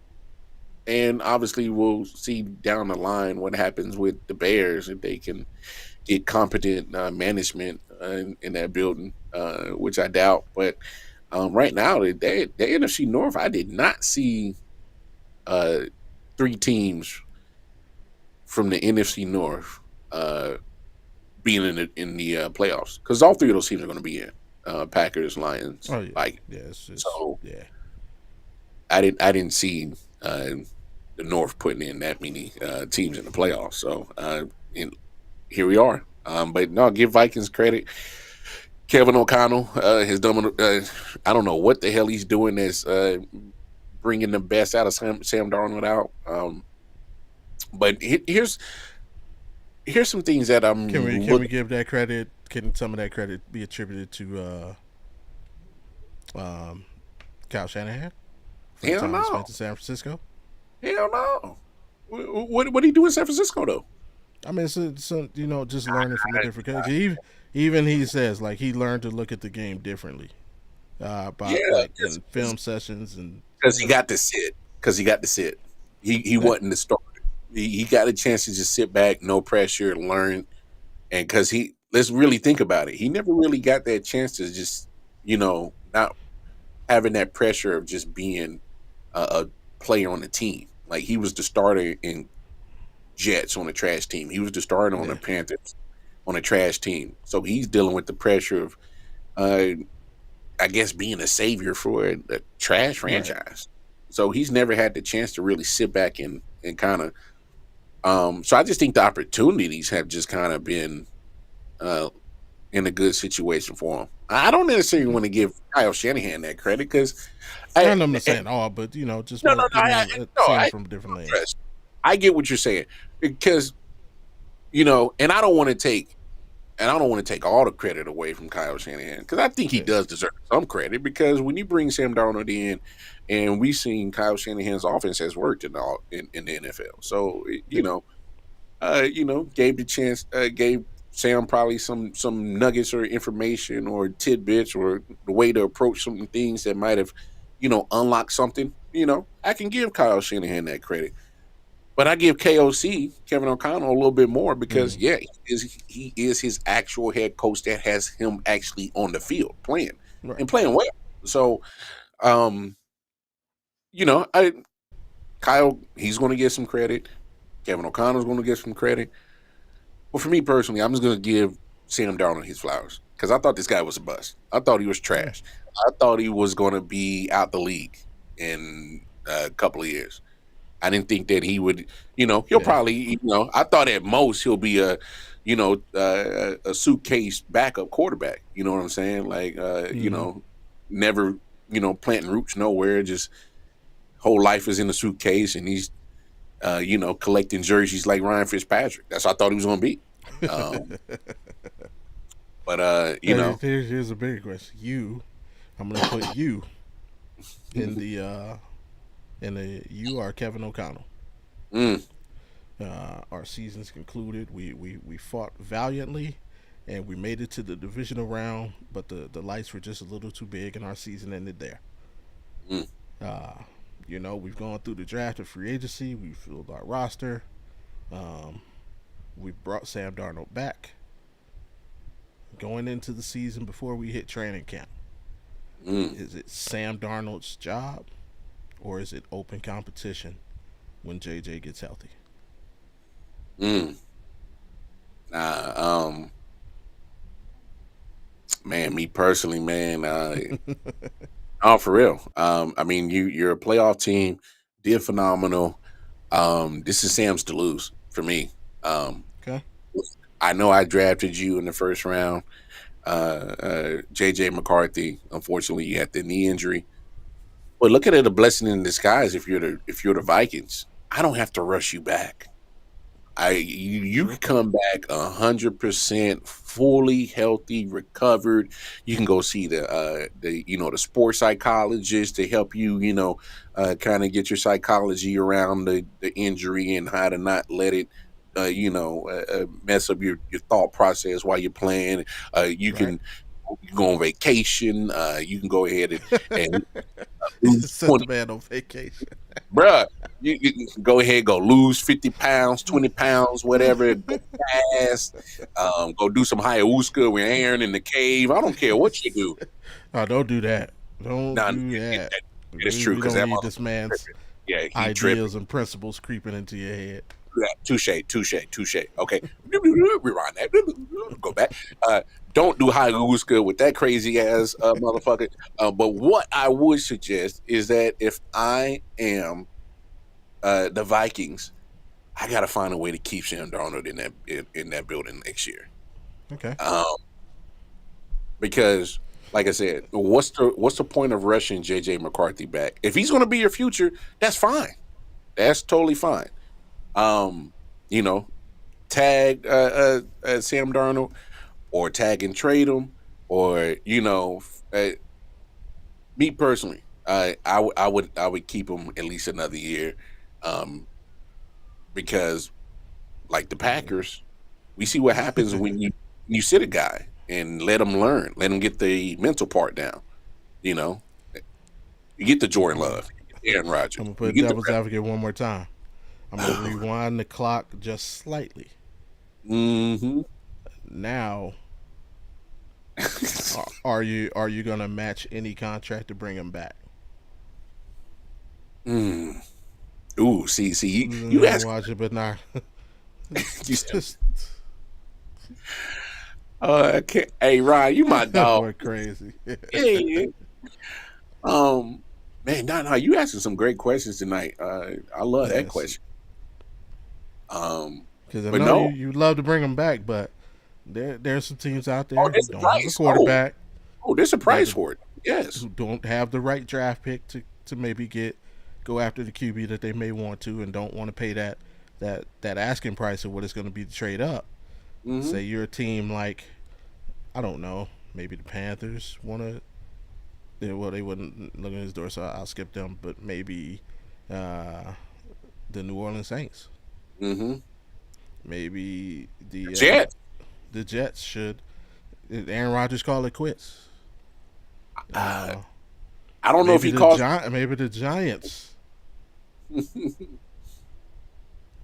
and obviously, we'll see down the line what happens with the Bears if they can get competent management in that building, which I doubt. But right now, the NFC North, I did not see uh, 3 teams from the NFC North being in the playoffs because all 3 of those teams are going to be in Packers, Lions,
Oh yeah.
Vikings.
Yeah. It's
So
yeah.
I didn't see the North putting in that many teams in the playoffs. So and here we are. But no, give Vikings credit. Kevin O'Connell has done. I don't know what the hell he's doing. That's bringing the best out of Sam Darnold out. But here's some things that
Can
I'm
we
looking.
give that credit? Can some of that credit be attributed to um, Kyle Shanahan for the
Hell
time he spent
no,
in San Francisco?
hell no. What do you do in San Francisco though?
I mean, so just learning from the different coaches. Even he says like he learned to look at the game differently,
Yeah,
about like in film sessions and
because he got to sit. Because he got to sit. He
yeah,
wasn't the starter. He got a chance to just sit back, no pressure, learn. And because let's really think about it. He never really got that chance to just, not having that pressure of just being a player on the team. Like he was the starter in Jets on a trash team. He was the starter on the
yeah,
Panthers on a trash team. So he's dealing with the pressure of, uh, I guess, being a savior for a trash
right.
franchise. So he's never had the chance to really sit back and kind of. So I just think the opportunities have just kind of been uh, in a good situation for him. I don't necessarily
Okay.
want to give Kyle Shanahan that credit because I
And I'm not saying all, but just
no no
more
no
giving him
no
seeing it from a different lens.
I get what you're saying because and I don't want to take all the credit away from Kyle Shanahan because I think he
Yeah,
does deserve some credit because when you bring Sam Darnold in, and we've seen Kyle Shanahan's offense has worked in the NFL, so
yeah,
gave the chance, gave Sam probably some nuggets or information or tidbits or the way to approach some things that might have, unlocked something. I can give Kyle Shanahan that credit. But I give KOC, Kevin O'Connell, a little bit more because,
Mm,
yeah, he is his actual head coach that has him actually on the field playing
right.
and playing well. So, um, I Kyle, he's going to get some credit. Kevin O'Connell's going to get some credit. But for me personally, I'm just going to give Sam Darnold his flowers because I thought this guy was a bust. I thought he was
Yeah.
trash. I thought he was going to be out the league in a couple of years. I didn't think that he would, he'll
Yeah.
probably, I thought at most he'll be a suitcase backup quarterback. You know what I'm saying? Like,
Mm-hmm.
never, planting roots nowhere. Just whole life is in a suitcase and he's, collecting jerseys like Ryan Fitzpatrick. That's what I thought he was going to be. Um, but,
Here's a bigger question. I'm gonna put you in the you are Kevin O'Connell.
mm,
Our season's concluded. We fought valiantly, and we made it to the divisional round, but the lights were just a little too big, and our season ended there.
mm,
Uh, we've gone through the draft of free agency. We filled our roster. Um, we brought Sam Darnold back. Going into the season before we hit training camp,
mm,
is it Sam Darnold's job, or is it open competition when JJ gets healthy?
mm. Nah, man, me personally, man, oh, for real. I mean, you're a playoff team, did phenomenal. This is Sam's to lose for me. Um,
Okay.
I know I drafted you in the first round. JJ McCarthy, unfortunately, you had the knee injury. But look at it a blessing in disguise if you're the Vikings. I don't have to rush you back. You
True.
can come back 100% fully healthy, recovered. You can go see the sports psychologist to help you kind of get your psychology around the injury and how to not let it mess up your thought process while you're playing.
Right.
You can go on vacation. You can go ahead and lose
Set the
20.
man on vacation.
Bruh, you can go ahead, go lose 50 pounds, 20 pounds, whatever, go fast, go do some ayahuasca with Aaron in the cave. I don't care what you do.
Oh, don't do that. Don't
Now,
do that.
it is true
We
because
don't
that
need this
motherfucker
man's
tripping. Yeah, he tripping.
ideas and principles creeping into your head.
Yeah, touche, touche, touche. Okay, rewind that. Go back. Don't do ayahuasca with that crazy ass motherfucker. But what I would suggest is that if I am the Vikings, I got to find a way to keep Sam Darnold in that building next year.
Okay.
Um, because, like I said, what's the point of rushing JJ McCarthy back? If he's going to be your future, that's fine. That's totally fine. Um, you know, tag Sam Darnold or tag and trade him, or me personally, I would keep him at least another year, um, because like the Packers, we see what happens when you sit a guy and let him learn, let him get the mental part down. You know, you get the Jordan
I'm
Love, you get the Aaron
I'm
Rodgers,
gonna
you
put
get the
devil's advocate one more time. I'm gonna rewind the clock just slightly.
mm-hmm.
Now, are you gonna match any contract to bring him back?
mm. Ooh, see, you
No,
ask,
watch it, but not
you still,
just
hey Ryan, you my
that
dog.
boy crazy.
Yeah, man, no, you asking some great questions tonight. I love that
Yes,
question. Um,
because I
but
know you
no,
you love to bring him back, but there's some teams out
oh,
there who
there's a
don't have a
price. Oh,
quarterback
there's a
that
price for it. Yes.
who don't have the right draft pick to maybe go after the QB that they may want to and don't want to pay that asking price of what it's going to be to trade up.
Mm-hmm.
Say you're a team like, I don't know, maybe the Panthers want to. Well, they wouldn't look at his door, so I'll skip them. But maybe uh, the New Orleans Saints,
Mm-hmm.
maybe the
Jets.
the Jets should. Aaron Rodgers call it quits.
Uh,
Uh,
I don't know if he calls.
Maybe the Giants.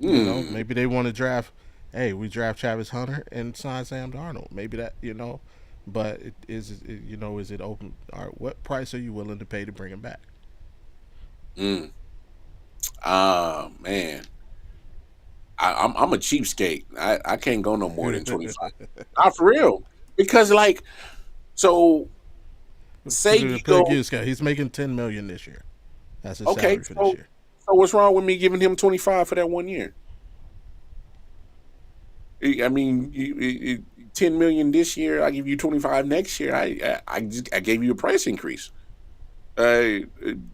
Hmm.
Maybe they want to draft. Hey, we draft Travis Hunter and sign Sam Darnold. Maybe that. But is it open? All right, what price are you willing to pay to bring him back?
Mm. Man, I'm a cheapskate. I can't go no more than 25. Not for real. Because like, so say
Put
you
it put
go,
it Scott. He's making 10 million this year. That's his
okay,
salary for this
so
year.
what's wrong with me giving him 25 for that 1 year? I mean, 10 million this year. I give you 25 next year. I gave you a price increase. Uh,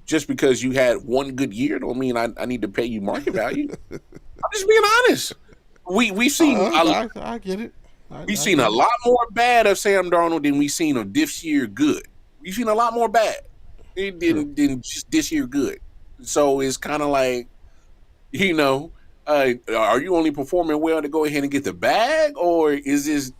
just because you had one good year don't mean I need to pay you market value. I'm just being honest. We've seen
I get it.
we've
I
seen a
get it.
lot more bad of Sam Darnold than we've seen of this year good. We've seen a lot more bad
True.
than just this year good. So it's kind of like, you know, are you only performing well to go ahead and get the bag, or is this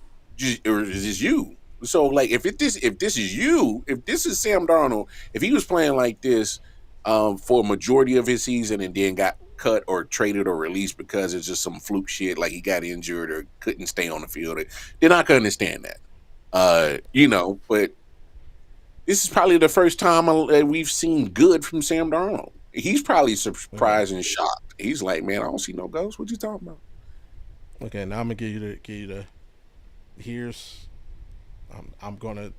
you? So like, if this is you, if this is Sam Darnold, if he was playing like this for a majority of his season and then got cut or traded or released because it's just some fluke shit, like he got injured or couldn't stay on the field, then I can understand that. But this is probably the first time we've seen good from Sam Darnold. He's probably
Okay.
surprised and shocked. He's like, "Man, I don't see no ghosts. What you talking about?"
Okay. Now I'm gonna give you the. Here's. I'm gonna.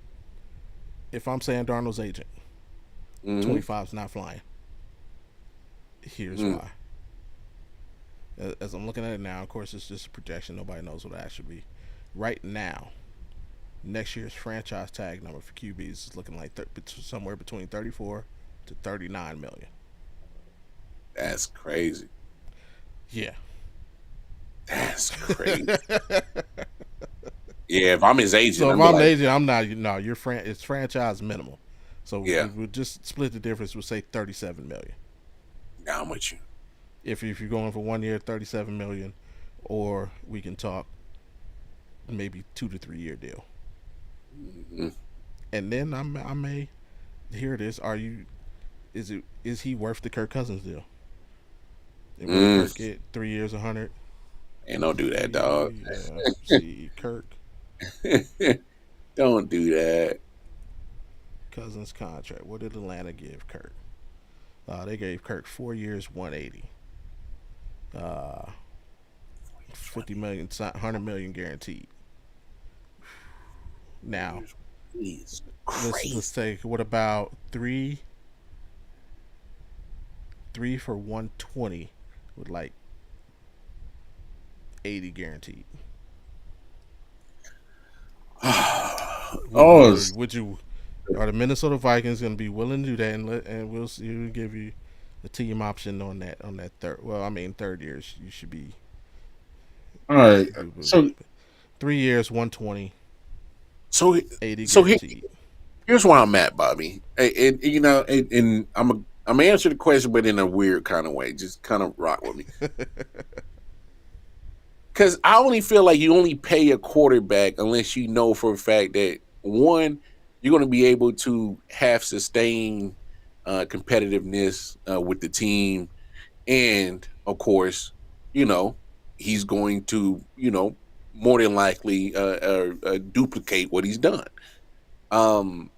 If I'm saying Darnold's agent,
Mm-hmm.
25's not flying. Here's
Mm.
why. As I'm looking at it now, of course, it's just a projection. Nobody knows what it actually be. Right now, next year's franchise tag number for QBs is looking like somewhere between 34 to 39 million.
That's crazy.
Yeah.
That's crazy. Yeah, if I'm his agent,
So if
I'd be
I'm the
like,
agent, I'm not. No, it's franchise minimal. So
"Yeah,
we'll just split the difference. We'll say 37 million.
now I'm with you."
If you're going for 1 year, 37 million, or we can talk maybe 2 to 3 year deal.
Mm-hmm.
And then I may hear this. Is he worth the Kirk Cousins deal? And what did
Mm.
Kirk get? 3 years, 100.
And don't do that, dog.
See, Kirk
Don't do that.
Cousins contract. What did Atlanta give Kirk? They gave Kirk 4 years, 180. Uh, 50 million, 100 million guaranteed. Now
It's
let's
crazy.
take what about three for 120 with like 80 guaranteed. Would
Oh,
would would you are the Minnesota Vikings going to be willing to do that and we'll see we'll give you a team option on that third. Well, I mean third years you should be
all right.
3 years 120
So,
80
so
guaranteed.
here's where I'm at, Bobby. And I'm gonna answer the question, but in a weird kind of way. Just kind of rock with me, because I only feel like you only pay a quarterback unless you know for a fact that one, you're going to be able to have sustained competitiveness with the team, and of course, you know he's going to more than likely duplicate what he's done. Um,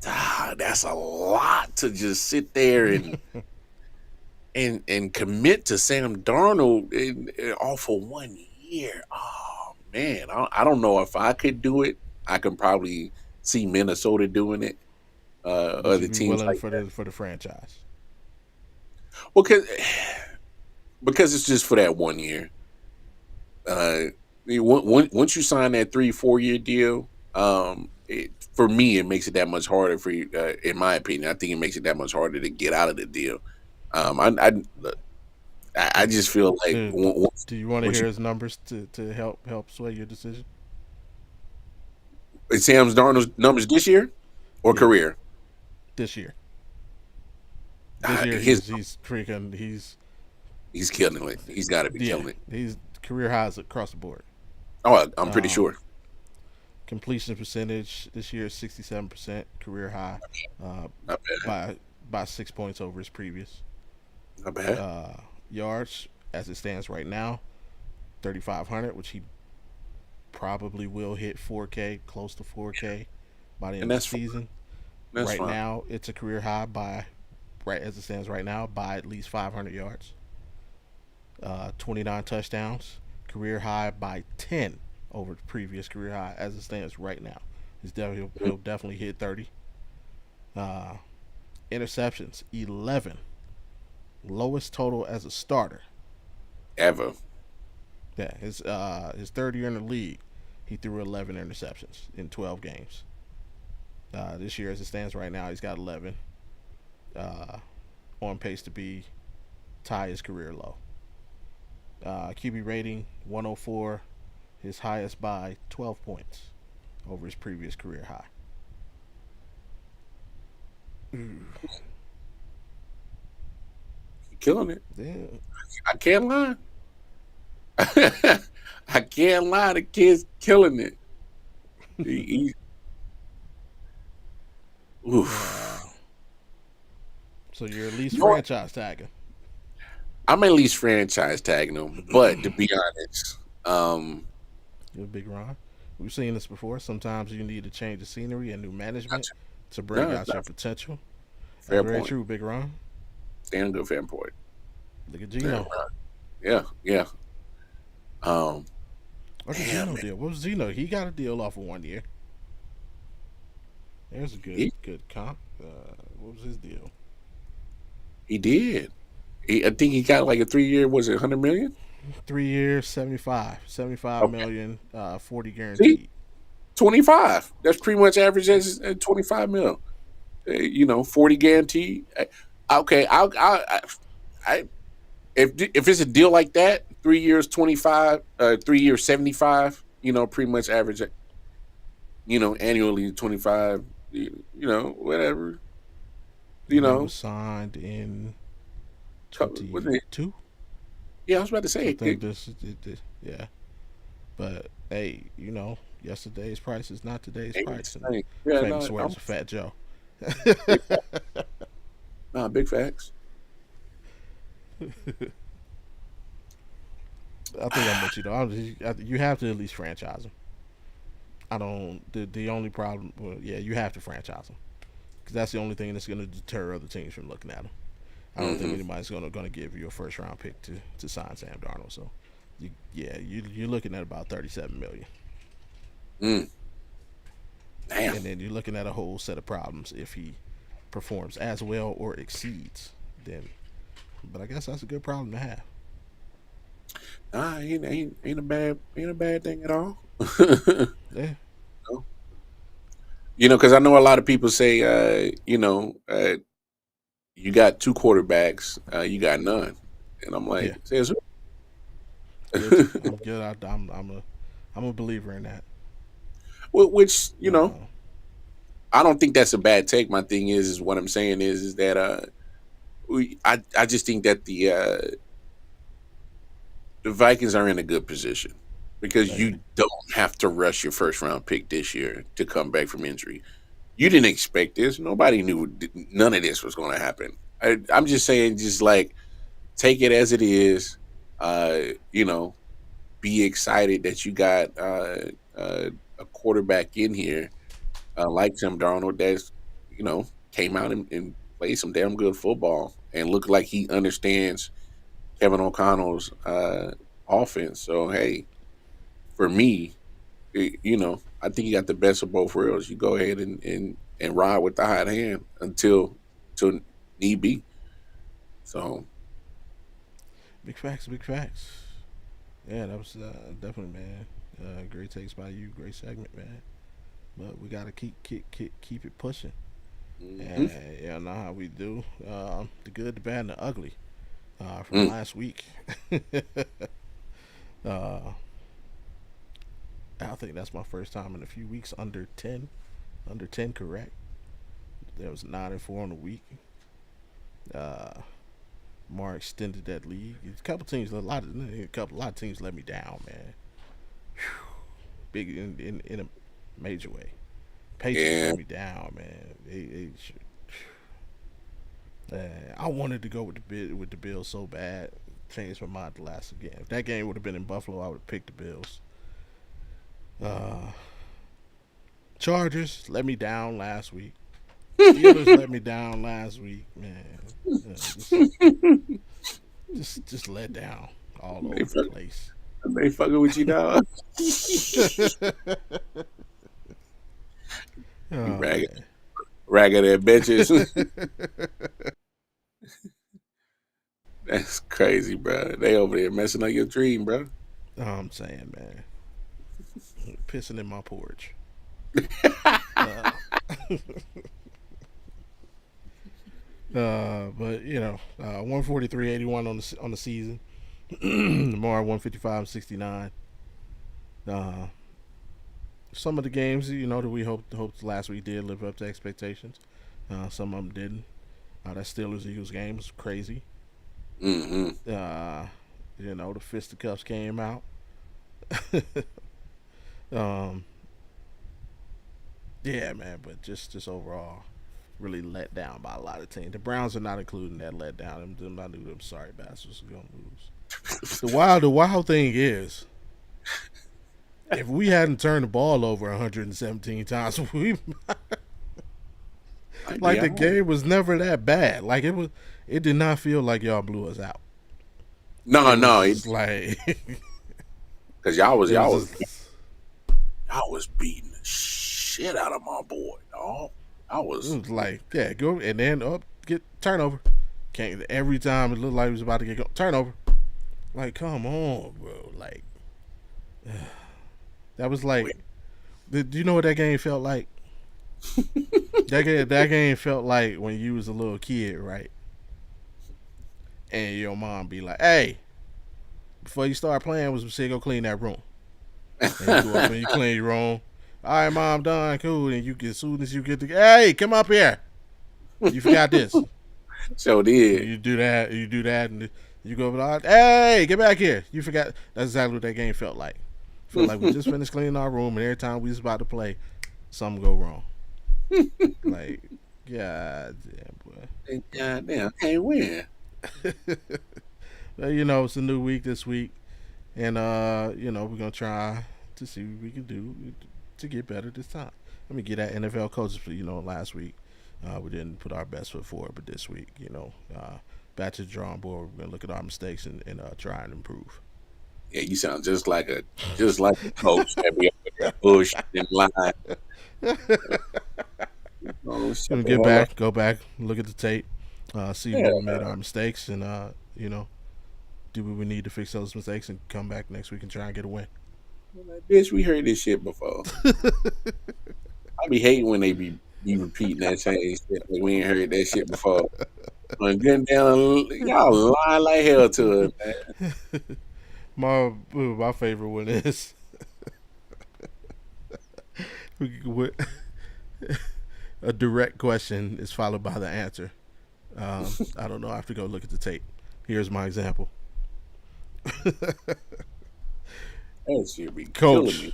that's a lot to just sit there and commit to Sam Darnold all for 1 year. Oh man, I don't know if I could do it. I can probably see Minnesota doing it.
Would you
Other
be
teams
willing
like
for
that.
the franchise?
Well, because it's just for that 1 year. Once you sign that 3 4 year deal, for me it makes it that much harder for you. In my opinion, I think it makes it that much harder to get out of the deal. I just feel like
Do,
once
do you want to
once
hear
you
his numbers to help sway your decision?
Sam's Darnold's numbers this year or
Yeah,
career,
this year. This year
his
he's freaking
he's killing it. He's got to be
yeah
killing it.
he's career highs across the board.
Oh, I'm pretty
Um,
sure.
Completion percentage this year is 67%, career high, uh,
Not bad.
by 6 points over his previous.
Not bad.
Uh, Yards as it stands right now, 3,500, which he probably will hit 4K, close to 4K by the
And
end of the
that's fine.
season.
That's
Right
fine.
now, it's a career high by right as it stands right now by at least 500 yards. 29 touchdowns, career high by 10 over the previous career high as it stands right now. He'll definitely hit 30. Uh, Interceptions 11, lowest total as a starter.
Ever.
Yeah, his third year in the league, he threw 11 interceptions in 12 games. This year, as it stands right now, he's got 11, uh, on pace to be tie his career low. QB rating 104, his highest by 12 points over his previous career high.
He killing it.
Yeah.
I can't lie. I can't lie. The kid's killing it. He,
Uh,
oof.
so you're at least
You know what?
franchise tagging.
I'm at least franchise tagging him, but to be honest,
You're a big Ron. We've seen this before. Sometimes you need to change the scenery and new management
that's,
to bring
no, that's
out your
not
potential. That's
fair
very
point.
true, Big Ron.
Damn good fan point.
Look at
Damn
Gino.
right. Yeah, yeah. Um,
What did
damn
Gino
man,
deal? What was Gino? He got a deal off of 1 year. There's a
he,
good comp. What was his deal?
he did. I think he got like a 3 year. Was it 100 million?
3 years, 75
Okay.
million, 40
See,
guaranteed.
25. That's pretty much average as 25 mil. 40 guaranteed. Okay, I if it's a deal like that, 3 years 25, 3 years 75. Pretty much average. Annually 25. Whatever. You
And that
know,
was signed in
was it?
22.
Yeah, I was about to
So I
say
think yeah. But hey, yesterday's price is not today's price. And
Yeah,
Famous
no,
words of Fat Joe.
big, nah, big facts.
I think I'm with you though. You have to at least franchise him. I don't. The only problem, well, yeah, you have to franchise him because that's the only thing that's going to deter other teams from looking at him. I don't think
Mm-hmm.
anybody's going to give you a first round pick to sign Sam Darnold. So, you're looking at about 37 million,
Mm, damn.
and then you're looking at a whole set of problems if he performs as well or exceeds. Then, but I guess that's a good problem to have.
Nah, ain't a bad thing at all.
Yeah,
Because I know a lot of people say, you got two quarterbacks, you got none, and I'm like,
yeah,
says
guilty.
who?
I'm good. I'm a believer in that.
Which
Uh,
I don't think that's a bad take. My thing is what I'm saying is that I just think that the Vikings are in a good position because
I agree.
you don't have to rush your first round pick this year to come back from injury. You didn't expect this. Nobody knew none of this was going to happen. I'm just saying, just like take it as it is. Uh, you know, be excited that you got a quarterback in here like Tim Darnold that's came out and played some damn good football and looked like he understands Kevin O'Connell's offense. So hey, for me, I think you got the best of both worlds. You go ahead and ride with the hot hand until need be. So
Big facts. Big facts. Yeah, that was definitely, man. Great takes by you. Great segment, man. But we gotta keep it pushing.
mhm.
And yeah, know how we do. The good, the bad, and the ugly from
Mm.
last week. uh, I think that's my first time in a few weeks under 10. Under 10, correct. There was 9-4 on the week. Uh, Mar extended that lead. A lot of teams let me down, man. big in a major way. Patriots
Yeah,
let me down, man. I wanted to go with the Bills so bad. Changed my mind the last game. If that game would have been in Buffalo, I would have picked the Bills. Uh, Chargers let me down last week. Steelers let me down last week, man. Uh, just, just let down all
they
over the
fuck,
place.
they fucking with you, dog. You
Oh
ragged,
man.
ragged at bitches. That's crazy, bro. They over there messing up your dream, bro.
I'm saying, man, pissing in my porch. Uh, but 143-81 on the season. Tomorrow 155-69. Uh, some of the games, that we hoped last week did live up to expectations. Some of them didn't. That Steelers Eagles game was crazy.
Mm-hmm.
Uh, the fisticuffs came out. um, yeah, man, but just overall, really let down by a lot of teams. The Browns are not including that let down. I knew them sorry bastards were gonna lose. The wild thing is, if we hadn't turned the ball over 117 times, we
I'd be
like the
all right.
game was never that bad. Like it was, it did not feel like y'all blew us out.
No,
It was
no,
just like
because y'all was
it was
y'all was
just
y'all was beating the shit out of my boy, dog. I
it
was
was like yeah, go and then up get turnover. Can't every time it looked like it was about to get turnover. Like come on, bro. Like that was like.
wait.
Do you know what that game felt like? That game felt like when you was a little kid, right? And your mom be like, "Hey, before you start playing, was say go clean that room." And you go up and you clean your room. All right, mom, done, cool. And you get as soon as you get to, hey, come up here. You forgot this.
So
And
did.
you do that. And you do that, and you go over. Hey, get back here. You forgot. That's exactly what that game felt like. Felt like we just finished cleaning our room, and every time we was about to play, something go wrong. Like, god damn, boy.
God damn, can't win.
But, it's a new week this week, and we're gonna try to see what we can do to get better this time. Let me get at NFL coaches for last week. We didn't put our best foot forward, but this week, back to the drawing board. We're gonna look at our mistakes and try and improve.
Yeah, you sound just like a coach that be up there bush in line. Oh, shut
Gonna
the
get
hell up.
back, go back, look at the tape, see
Yeah,
where we made our mistakes, and do what we need to fix those mistakes, and come back next week and try and get a win.
like, bitch, we heard this shit before. I be hating when they be repeating that same shit. Like we ain't heard that shit before. And then down, y'all lying like hell to us, man.
My favorite one is a direct question is followed by the answer. I don't know. I have to go look at the tape. Here's my example.
That shit be killing
Coach,
me.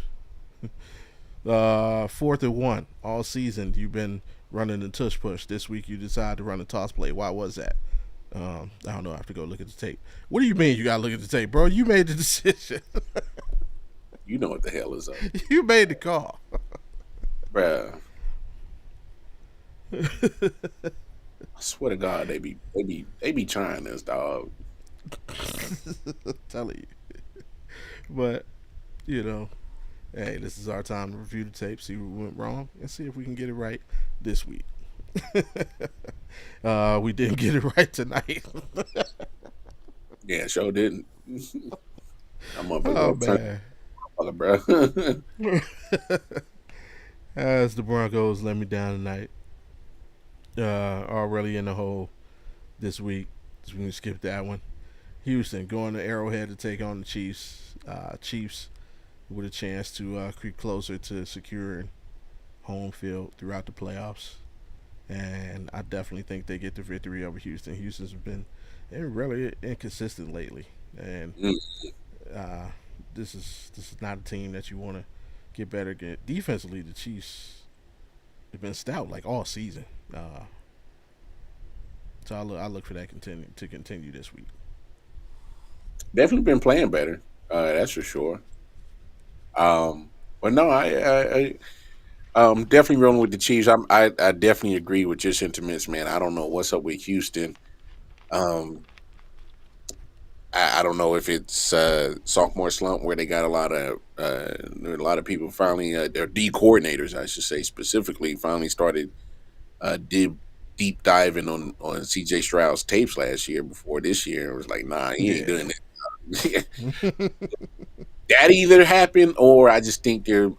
4th and 1 all season. You've been running the tush push. This week you decided to run a toss play. Why was that? I don't know. I have to go look at the tape. What do you mean you got to look at the tape, bro? You made the decision.
You know what the hell is up,
You made the call.
bruh. I swear to God, they be trying this, dog.
I'm telling you. But, you know, hey, this is our time to review the tape, see what went wrong, and see if we can get it right this week. We didn't get it right tonight.
Yeah, sure didn't. I'm
Oh,
gonna turn,
man.
bro.
As the Broncos let me down tonight, already in the hole this week. So we can skip that one. Houston going to Arrowhead to take on the Chiefs. Chiefs with a chance to creep closer to securing home field throughout the playoffs. And I definitely think they get the victory over Houston. Houston's been really inconsistent lately, and
Mm,
uh, this is not a team that you want to get better. Get defensively, the Chiefs have been stout like all season. So I look for that continue this week.
Definitely been playing better. That's for sure. But no, I definitely rolling with the Chiefs. I definitely agree with your sentiments, man. I don't know what's up with Houston. Um, I don't know if it's sophomore slump where they got a lot of people finally their D coordinators, I should say specifically, finally started deep diving on CJ Stroud's tapes last year before this year. It was like, nah, he ain't doing
Yeah.
it. That either happened or I just think there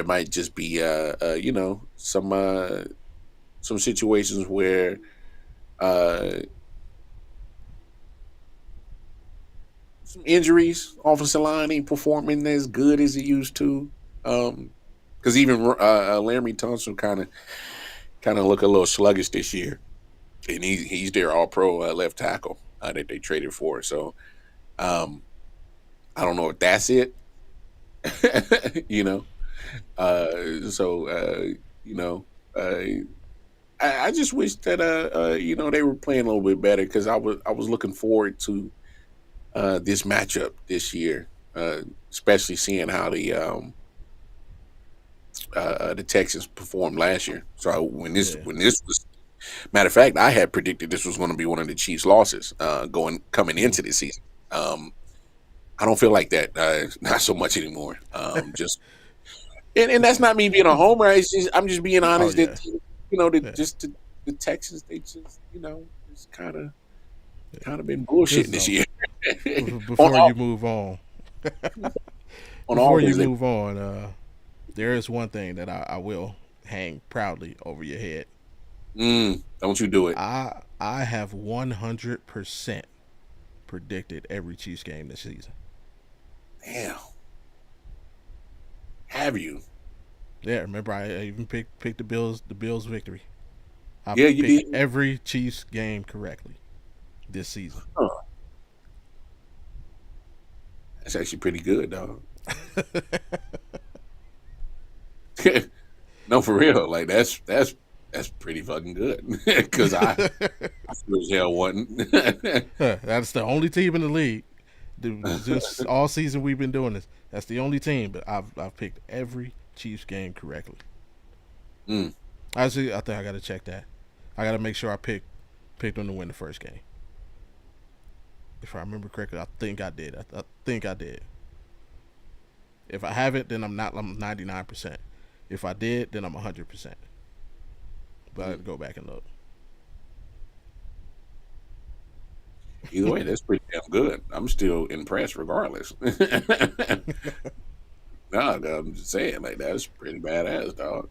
might just be some situations where uh some injuries. Offensive line ain't performing as good as it used to. Because even Laramie Tunsil kind of look a little sluggish this year, and he's their All Pro left tackle that they traded for. So um, I don't know if that's it. you know, so you know, I just wish that they were playing a little bit better because I was looking forward to this matchup this year, especially seeing how the Texans performed last year. So
Yeah.
when this was matter of fact, I had predicted this was going to be one of the Chiefs' losses coming
Mm.
into the season. I don't feel like that not so much anymore. Just and that's not me being a homer. I'm just being
Oh
honest that
yeah. Yeah.
the Texans they just it's kind of been
Just
bullshitting this
so
year. on
before
all
you move on,
on
before you
offense,
move on, there is one thing that I will hang proudly over your head.
don't you do it?
I have 100% predicted every Chiefs game this season.
Damn, have you?
Yeah, remember I even picked the Bills victory. I
Yeah, you
picked
did.
every Chiefs game correctly this season.
Huh. That's actually pretty good, dog. No, for real. Like that's pretty fucking good. Because I sure as hell wasn't.
That's the only team in the league. Since all season we've been doing this, that's the only team. But I've picked every Chiefs game correctly.
Mm.
Actually, I think I got to check that. I got to make sure I picked them to win the first game. If I remember correctly, I think I did. I think I did. If I haven't, then I'm not. I'm 99%. If I did, then I'm 100%. But I
Mm.
got to go back and look.
Either way, that's pretty damn good. I'm still impressed, regardless. No, I'm just saying, like that's pretty badass, dog.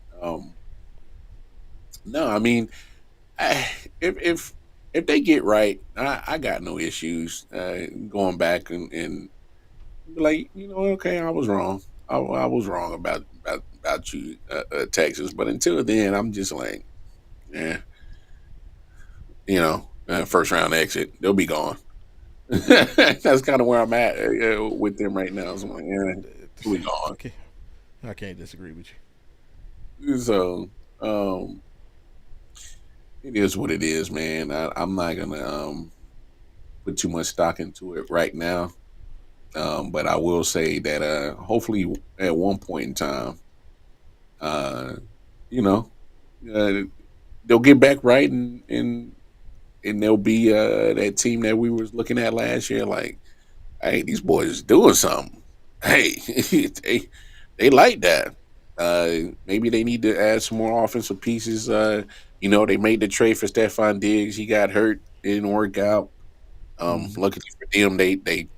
No, I mean, I, if they get right, I got no issues going back and be like, okay, I was wrong. I was wrong about you, Texas. But until then, I'm just like, yeah, first round exit, they'll be gone. That's kind of where I'm at with them right now. So I'm like, yeah, they'll be gone.
Okay, I can't disagree with
So it is what it is, man. I'm not gonna put too much stock into it right now. But I will say that hopefully at one point in time, uh, you know, uh, they'll get back right and they'll be that team that we was looking at last year. Like, hey, these boys doing something. Hey, they like that. Maybe they need to add some more offensive pieces. They made the trade for Stephon Diggs. He got hurt, it didn't work out.
you.
Luckily for them, they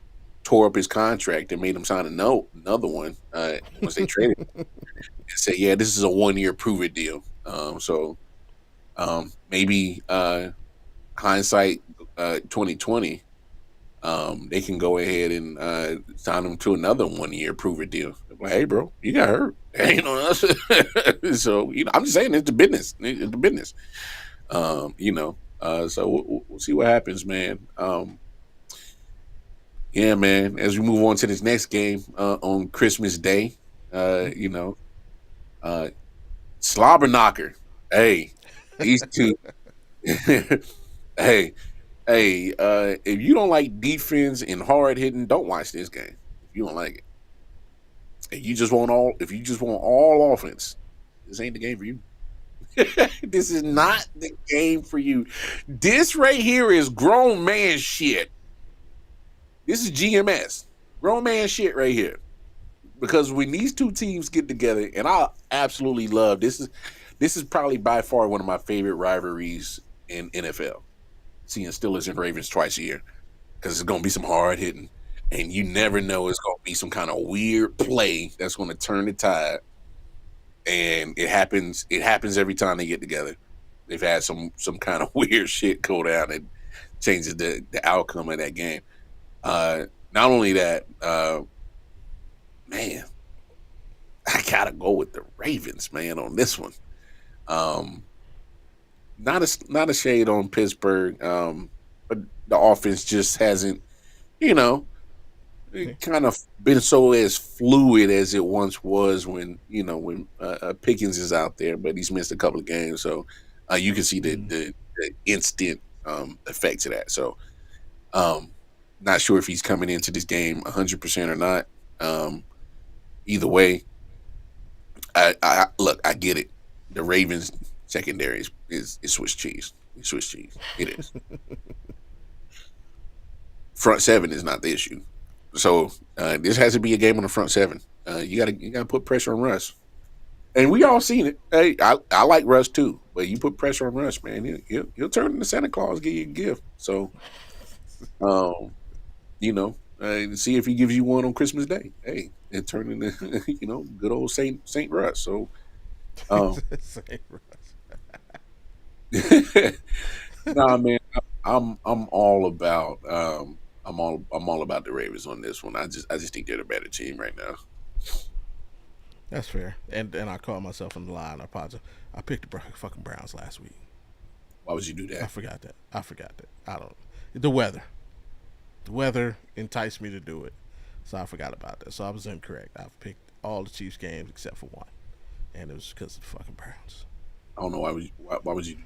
tore up his contract and made him sign another one once they traded and said, yeah, this is a 1 year prove it deal. So maybe hindsight 2020, they can go ahead and sign him to another 1 year prove it deal. Like, hey, bro, you got hurt. So I'm just saying it's the business. It's the business. So we'll see what happens, man. Yeah, man. As we move on to this next game on Christmas Day, you know, uh, Slobber Knocker. Hey, these two. hey, if you don't like defense and hard hitting, don't watch this game. If you don't like it, if you just want all offense, this ain't the game for you. This is not the game for you. This right here is grown man shit. This is GMS, grown man shit right here. Because when these two teams get together, and I absolutely love this is probably by far one of my favorite rivalries in NFL. Seeing Steelers and Ravens twice a year because it's going to be some hard hitting, and you never know it's going to be some kind of weird play that's going to turn the tide. And it happens. It happens every time they get together. They've had some kind of weird shit go down and changes the outcome of that game. Not only that, man, I gotta go with the Ravens, man, on this one. Um, not a shade on Pittsburgh, but the offense just hasn't, you know, it kind of been so as fluid as it once was when Pickens is out there, but he's missed a couple of games, so you can see the instant effects of that. So, um, not sure if he's coming into this game 100% or not. Um, Either way, I look, I get it. The Ravens secondary is Swiss cheese. It's Swiss cheese. It is. Front seven is not the issue. So this has to be a game on the front seven. You gotta put pressure on Russ, and we all seen it. Hey, I like Russ too, but you put pressure on Russ, man, he'll turn into Santa Claus, give you a gift. So, um, see if he gives you one on Christmas Day. Hey, and turn into good old Saint Russ. So, um, nah, man, I'm all about I'm all about the Ravens on this one. I just think they're the better team right now.
That's fair. And I caught myself in the line. I apologize. I picked the fucking Browns last week.
Why would you do
I
that?
forgot that. I forgot that. I don't. The weather. The weather enticed me to do it, so I forgot about that. So I was incorrect. I picked all the Chiefs games except for one, and it was because of the fucking Browns.
I don't know why would you do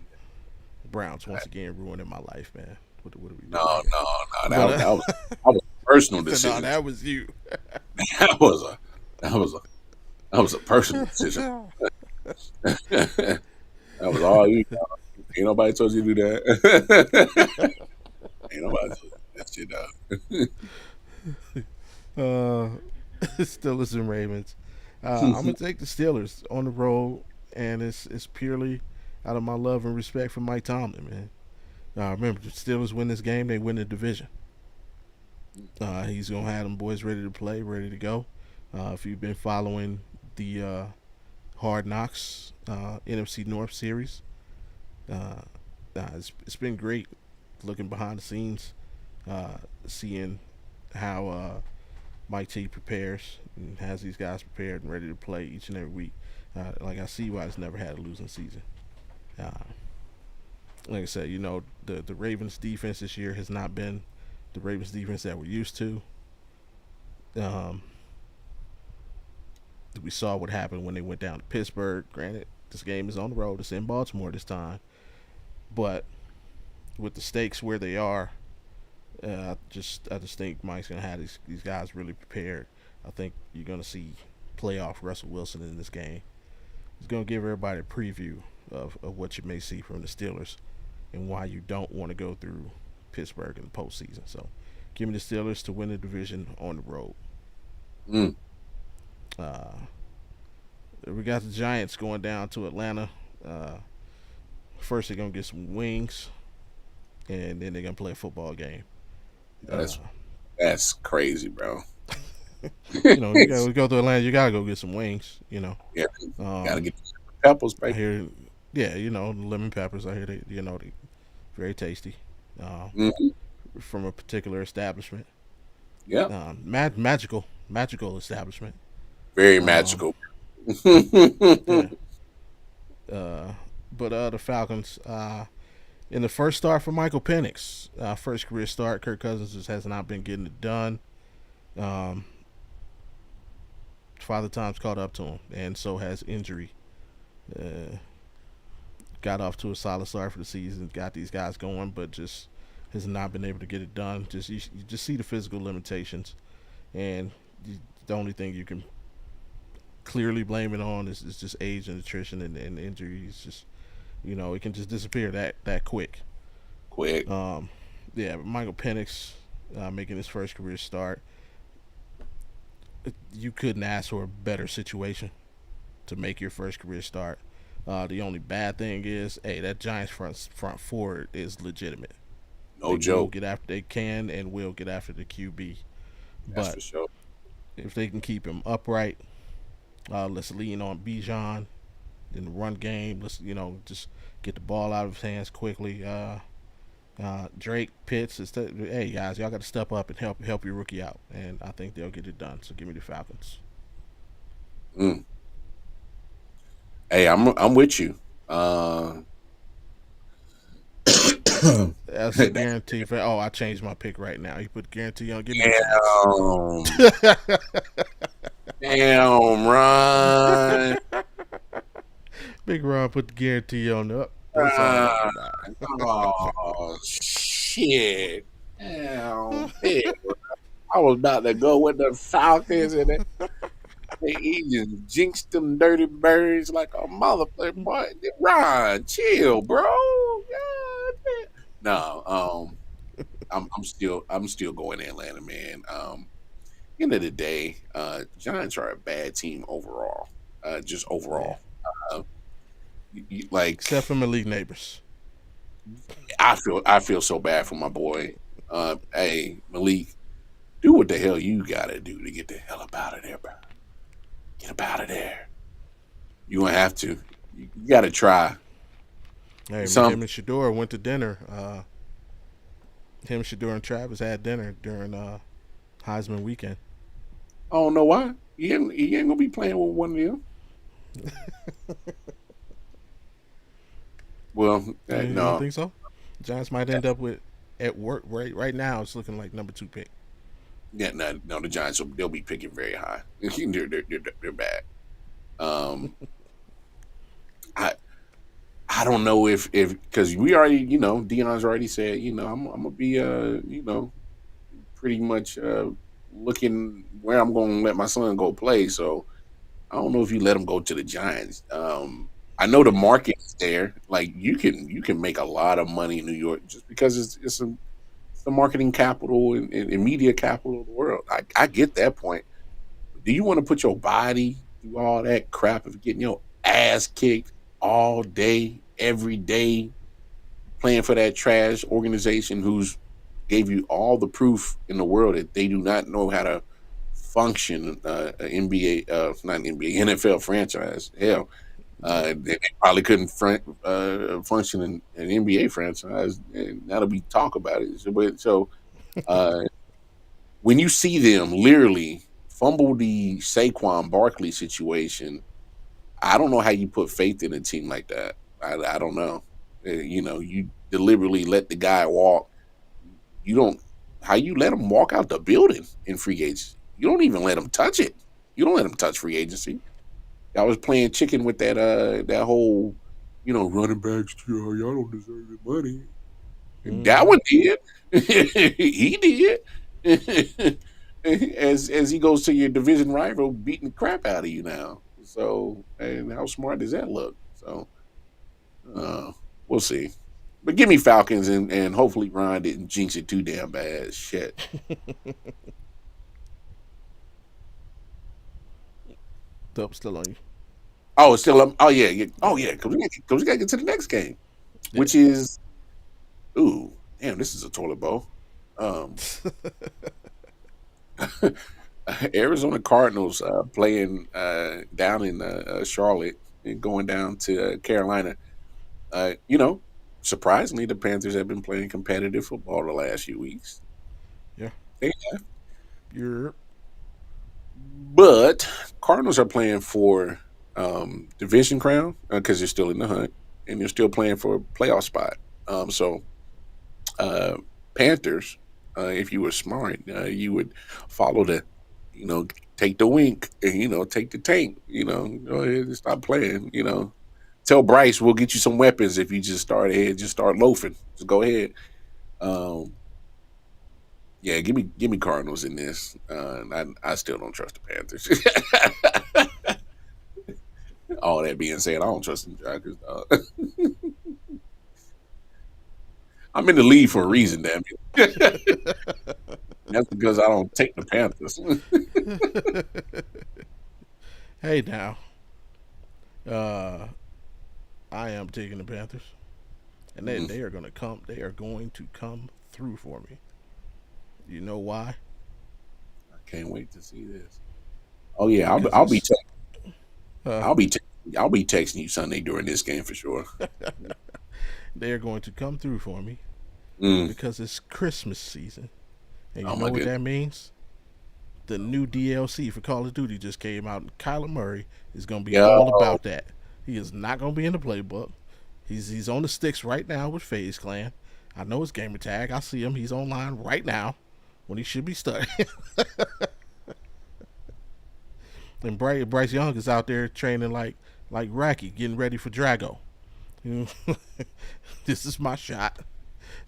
Browns once
that?
again ruining my life, man. What are we
No,
doing here?
no, no.
But
That was a personal
no,
decision.
that was you.
That was a that was a that was a personal decision. That was all you. Ain't nobody told you to do that. Ain't nobody told you that shit, dog.
uh, Steelers and Ravens. I'm gonna take the Steelers on the road, and it's purely out of my love and respect for Mike Tomlin, man. Remember, the Steelers win this game, they win the division. He's gonna have them boys ready to play, ready to go. If you've been following the Hard Knocks NFC North series, uh, it's been great looking behind the scenes, seeing how Mike T prepares and has these guys prepared and ready to play each and every week. Like I see why he's never had a losing season. Uh, like I said, the Ravens defense this year has not been the Ravens defense that we're used to. Um, we saw what happened when they went down to Pittsburgh. Granted, this game is on the road. It's in Baltimore this time, but with the stakes where they are, I just think Mike's gonna have these guys really prepared. I think you're gonna see playoff Russell Wilson in this game. He's gonna give everybody a preview of what you may see from the Steelers and why you don't want to go through Pittsburgh in the postseason. So, give me the Steelers to win the division on the road.
Mm.
Uh, we got the Giants going down to Atlanta. First, they're gonna get some wings, and then they're gonna play a football game. Uh,
That's crazy, bro.
you gotta go to Atlanta. You gotta go get some wings.
Yeah, gotta
Um,
get peppers,
I
baby.
hear, yeah, the lemon peppers. I hear they very tasty, uh,
Hmm.
from a particular establishment.
Yeah,
Magical establishment.
very
Um,
magical.
yeah. Uh, but the Falcons. In the first start for Michael Penix, first career start, Kirk Cousins just has not been getting it done. Um, Father Time's caught up to him, and so has injury. Uh, got off to a solid start for the season, got these guys going, but just has not been able to get it done. You just see the physical limitations, and the only thing you can clearly blame it on is just age and attrition and injuries. Just it can just disappear that quick.
Quick.
Yeah, but Michael Penix making his first career start, you couldn't ask for a better situation to make your first career start. The only bad thing is, hey, that Giants front forward is legitimate.
No
They will
joke.
get after they can and will get after the QB.
That's
But
for sure.
if they can keep him upright, let's lean on Bijan in the run game. Let's just get the ball out of his hands quickly. Drake Pitts, hey guys, y'all got to step up and help your rookie out, and I think they'll get it done. So give me the Falcons.
Mm. Hey, I'm with you. Uh,
That's a guarantee for. Oh, I changed my pick right now. You put guarantee on. Give me the Giants.
damn, damn, Ron.
Big Ron put the guarantee on up. That's all right.
Ron.
Nah.
Oh shit. Damn. Hey, I was about to go with the Falcons and he just jinxed them dirty birds like a motherfucker. Boy, Ron, chill, bro. God damn. No, I'm still going Atlanta, man. End of the day, Giants are a bad team overall. Just
Yeah.
overall. Uh, like
Except for Malik Neighbors.
I feel so bad for my boy. Hey, Malik, do what the hell you gotta do to get the hell up out of there, bro. Get up out of there. You gonna have to. You gotta try.
Hey, me,
Some
him, and Shador went to dinner. Him, Shador, and Travis had dinner during Heisman weekend.
I don't know why. He ain't gonna be playing with one of them. Well,
You don't
no.
think so? Giants might end up with at work right now. It's looking like number 2 pick.
Yeah, no, the Giants they'll be picking very high. They're bad. Um, I I don't know if because we already Dion's already said I'm gonna be pretty much looking where I'm gonna let my son go play. So I don't know if you let him go to the Giants. I know the market is there. Like you can make a lot of money in New York just because it's the marketing capital and media capital of the world. I get that point. Do you want to put your body through all that crap of getting your ass kicked all day, every day, playing for that trash organization who's gave you all the proof in the world that they do not know how to function an NBA, not NBA, NFL franchise. Hell, they probably couldn't function in an NBA franchise, and that'll be talk about it. So uh, when you see them literally fumble the Saquon Barkley situation, I don't know how you put faith in a team like that. I don't know. You deliberately let the guy walk. You don't. How you let him walk out the building in free agency? You don't even let him touch it. You don't let him touch free agency. I was playing chicken with that whole running backs. Y'all don't deserve your money. That
Mm-hmm.
one did. He did. As he goes to your division rival, beating the crap out of you now. So, and how smart does that look? So, uh, we'll see. But give me Falcons and hopefully Ron didn't jinx it too damn bad. Shit.
Dope, still on you.
Oh, it's still. Oh yeah, yeah. Oh yeah. Because we got to get to the next game,
Yeah.
which is ooh, damn. This is a toilet bowl. Um, Arizona Cardinals playing down in Charlotte and going down to Carolina. You know, surprisingly, the Panthers have been playing competitive football the last few weeks.
Yeah.
They-
You're
But Cardinals are playing for division crown because they're still in the hunt and they're still playing for a playoff spot. So uh, Panthers, if you were smart, you would follow the, you know, take the wink and take the tank. Go ahead and stop playing. Tell Bryce we'll get you some weapons if you just start ahead, just start loafing. Just go ahead. Um, yeah, give me Cardinals in this. I still don't trust the Panthers. All that being said, I don't trust the Jackers. I'm in the lead for a reason, damn it. That's because I don't take the Panthers.
Hey now, uh, I am taking the Panthers, and
Mm,
they are going to come. They are going to come through for me. You know why?
I can't wait to see this. Oh yeah,
Because it's uh,
I'll be te- I'll be texting you Sunday during this game for sure.
they are going to come through for me
Mm.
because it's Christmas season, and you
Oh
know
my
what
goodness.
that means? The new DLC for Call of Duty just came out, and Kyler Murray is going to be
Yeah.
all about that. He is not going to be in the playbook. He's on the sticks right now with FaZe Clan. I know his gamer tag. I see him. He's online right now when he should be studying. And Bryce Young is out there training like Racky, getting ready for Drago. You know, this is my shot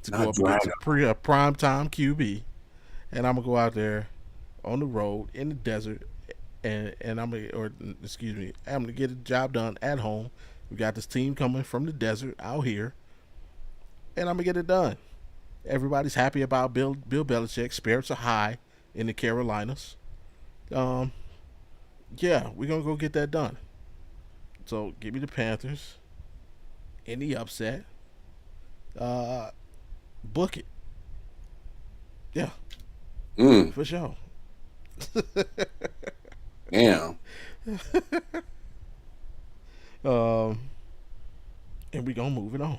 to go
Not
up against
Dragon.
a prime time QB, and I'm gonna go out there on the road in the desert, and I'm gonna, or excuse me, I'm gonna get the job done at home. We got this team coming from the desert out here, and I'm gonna get it done. Everybody's happy about Bill Belichick. Spirits are high in the Carolinas. Um, yeah, we're gonna go get that done. So give me the Panthers in the upset. Uh, book it. Yeah,
Mm.
for sure.
Damn.
um, and we gonna move it on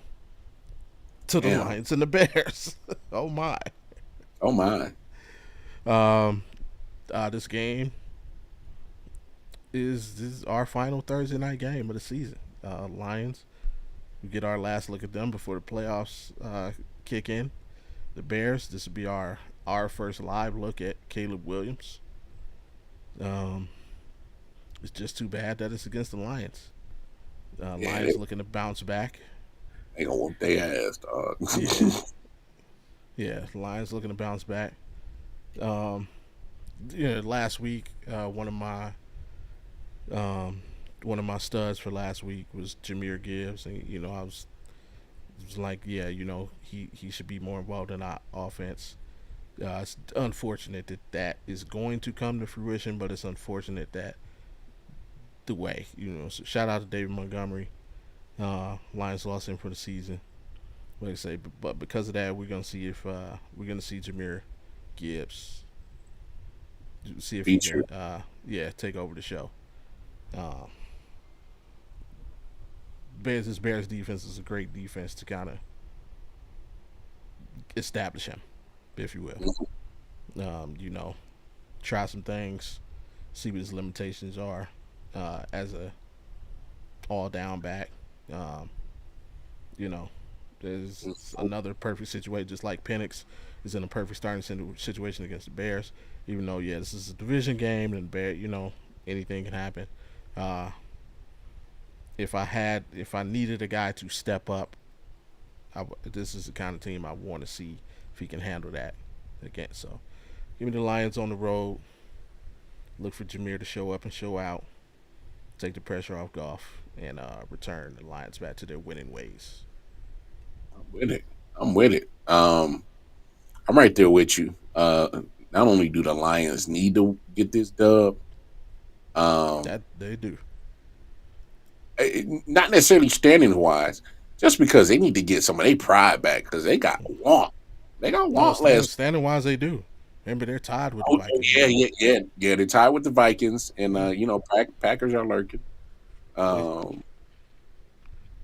to the
Damn.
Lions and the Bears. Oh my.
Oh my.
Um, this game is our final Thursday night game of the season. Lions. We get our last look at them before the playoffs kick in. The Bears. This will be our first live look at Caleb Williams. Um, it's just too bad that it's against the Lions.
Yeah,
Lions looking to bounce back.
they gonna whoop their ass, dog.
Yeah, yeah. Lions looking to bounce back. Um, last week, um, one of my studs for last week was Jameer Gibbs, and I was like, yeah, he should be more involved in our offense. It's unfortunate that is going to come to fruition, but it's unfortunate that the way, So shout out to David Montgomery. Lions lost him for the season. Like I say, but because of that, we're gonna see if we're gonna see Jameer Gibbs see if he
Feature.
can, take over the show. Uh, Bears defense is a great defense to kind of establish him, if you will. Try some things, see what his limitations are as a all down back. Um, you know, there's another perfect situation, just like Penix is in a perfect starting situation against the Bears. Even though, yeah, this is a division game and anything can happen. Uh, if I needed a guy to step up, this is the kind of team I want to see if he can handle that again. So, give me the Lions on the road. Look for Jameer to show up and show out. Take the pressure off Goff and return the Lions back to their winning ways.
I'm with it. I'm with it. I'm right there with you. Not only do the Lions need to get this dub, um,
That they do.
not necessarily standing wise, just because they need to get some of their pride back because they got whomped. They got
No,
whomped last.
standing wise they do. Remember they're tied with the
Oh
Vikings
yeah,
now.
yeah, yeah, yeah. They're tied with the Vikings, and
Yeah,
Packers are lurking.
yeah.
Um,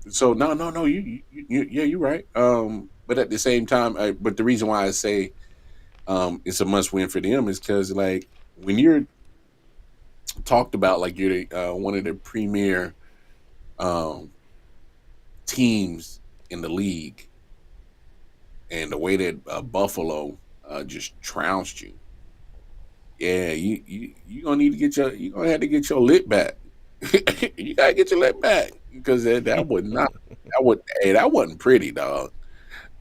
so no, yeah, you're right. But at the same time, but the reason why I say it's a must win for them is because like when you're talked about like you're one of the premier um, teams in the league, and the way that Buffalo just trounced you. Yeah, you gonna need to get your you gonna have to get your lip back. You gotta get your lip back because that would not that would hey that wasn't pretty, dog.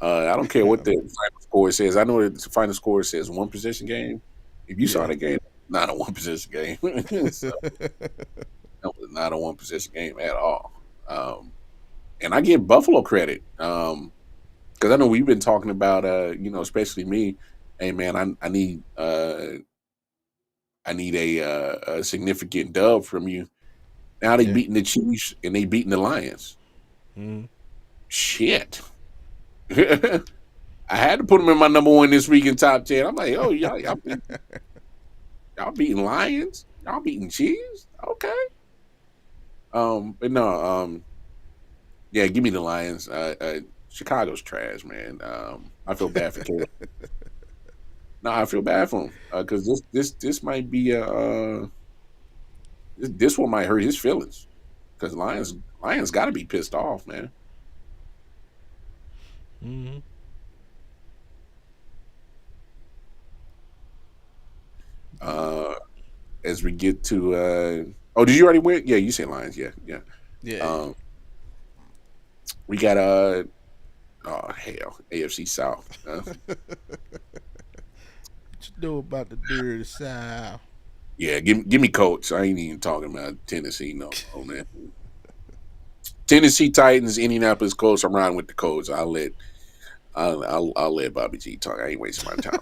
I don't care what the final score says. I know that the final score says one possession game. If you saw
Yeah.
the game, not a one possession game. So that was not a one possession game at all. And I give Buffalo credit because I know we've been talking about especially me. Hey man, I need a significant dub from you. Now they
Yeah.
beating the Chiefs and they beating the Lions.
Mm.
Shit. I had to put them in my number one this week in top 10. I'm like, oh y'all beating Lions, y'all beating Chiefs, okay. But no, yeah, give me the Lions. Chicago's trash, man. I feel bad for Caleb. No, I feel bad for him because this might be this one might hurt his feelings because Lions got to be pissed off, man.
Mm.
Uh, as we get to oh, did you already win? Yeah, you said Lions. Yeah, yeah.
Yeah.
Um, we got oh hell, AFC South.
What you know about the dirty South?
Yeah, give me Colts. I ain't even talking about Tennessee no more, man. Tennessee Titans, Indianapolis Colts. I'm riding with the Colts. I'll let Bobby G talk. I ain't wasting my time.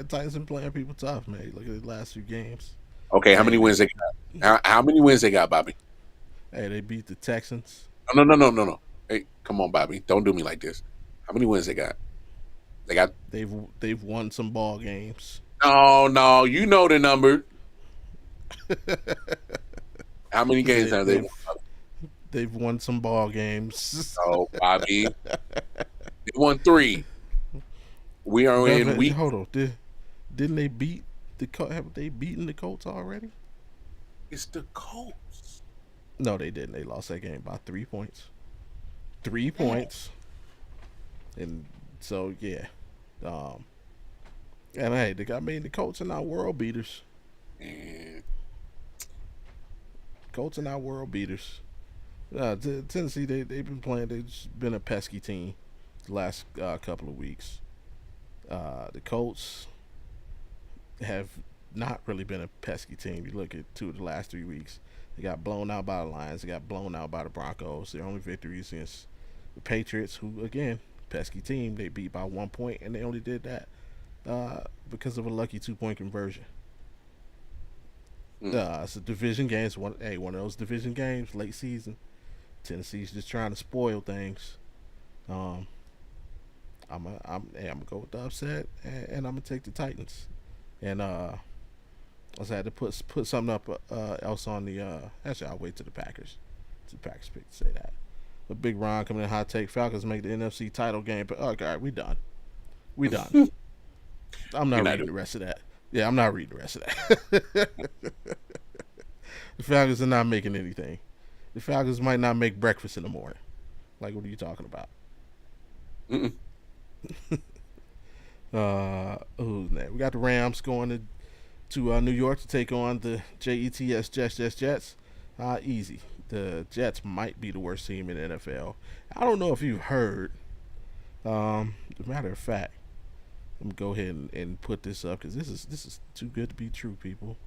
Titans been playing people tough, man. Look at the last few games.
Okay, how
Hey,
many wins they got? How many wins they got, Bobby?
they beat the Texans.
No, no, no, no, no, no. Hey, come on, Bobby. Don't do me like this. How many wins they got? They got
They've won some ball games.
no, no. You know the number. How many games
they,
have they won?
they've they've won some ball games.
Oh, Bobby. They won 3. We are in week.
Hold on. Didn't they beat the Colts? Have they beaten the Colts already?
It's the Colts.
No, they didn't. They lost that game by 3 points. Three
Yeah.
points. And so yeah. And hey, the Colts are not world beaters.
And
Colts are not world beaters. Tennessee, they've been playing. They've just been a pesky team the last couple of weeks. The Colts have not really been a pesky team. You look at 2 of the last 3 weeks. They got blown out by the Lions. They got blown out by the Broncos. Their only victories against the Patriots, who again pesky team. They beat by 1 point, and they only did that because of a lucky 2 point conversion.
mm,
It's a division game. It's one of those division games, late season. Tennessee's just trying to spoil things. Um, I'm gonna go with the upset, and I'm gonna take the Titans. And I had to put something up else on the. Actually, I'll wait till the Packers. To the Packers pick to say that. But Big Ron coming in hot take. Falcons make the NFC title game. But okay, all right, we done. We done. I'm
you're
not
not
reading
doing.
the rest of that. Yeah, I'm not reading the rest of that. The Falcons are not making anything. The Falcons might not make breakfast in the morning. Like, what are you talking about?
Mm-mm.
Who's next? We got the Rams going to New York to take on the Jets. Easy. The Jets might be the worst team in the NFL. I don't know if you've heard. As a matter of fact, let me go ahead and put this up because this is too good to be true, people.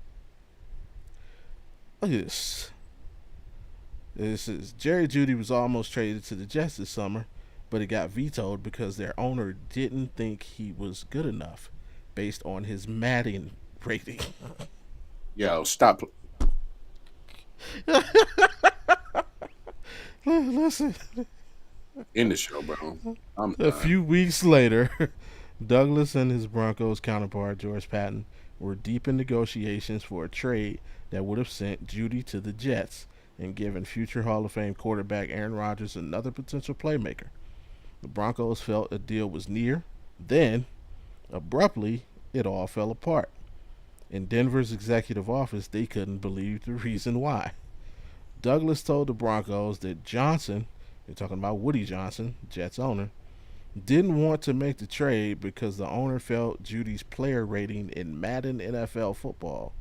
Look at this. This is Jerry Jeudy was almost traded to the Jets this summer, but it got vetoed because their owner didn't think he was good enough based on his Madden rating.
Yo, stop.
Listen,
In the show, bro. I'm
a
done.
few weeks later, Douglas and his Broncos counterpart, George Patton, were deep in negotiations for a trade that would have sent Judy to the Jets and given future Hall of Fame quarterback Aaron Rodgers another potential playmaker. The Broncos felt a deal was near. Then, abruptly, it all fell apart. In Denver's executive office, they couldn't believe the reason why. Douglas told the Broncos that Johnson You're talking about Woody Johnson, Jets owner, didn't want to make the trade because the owner felt Judy's player rating in Madden NFL football,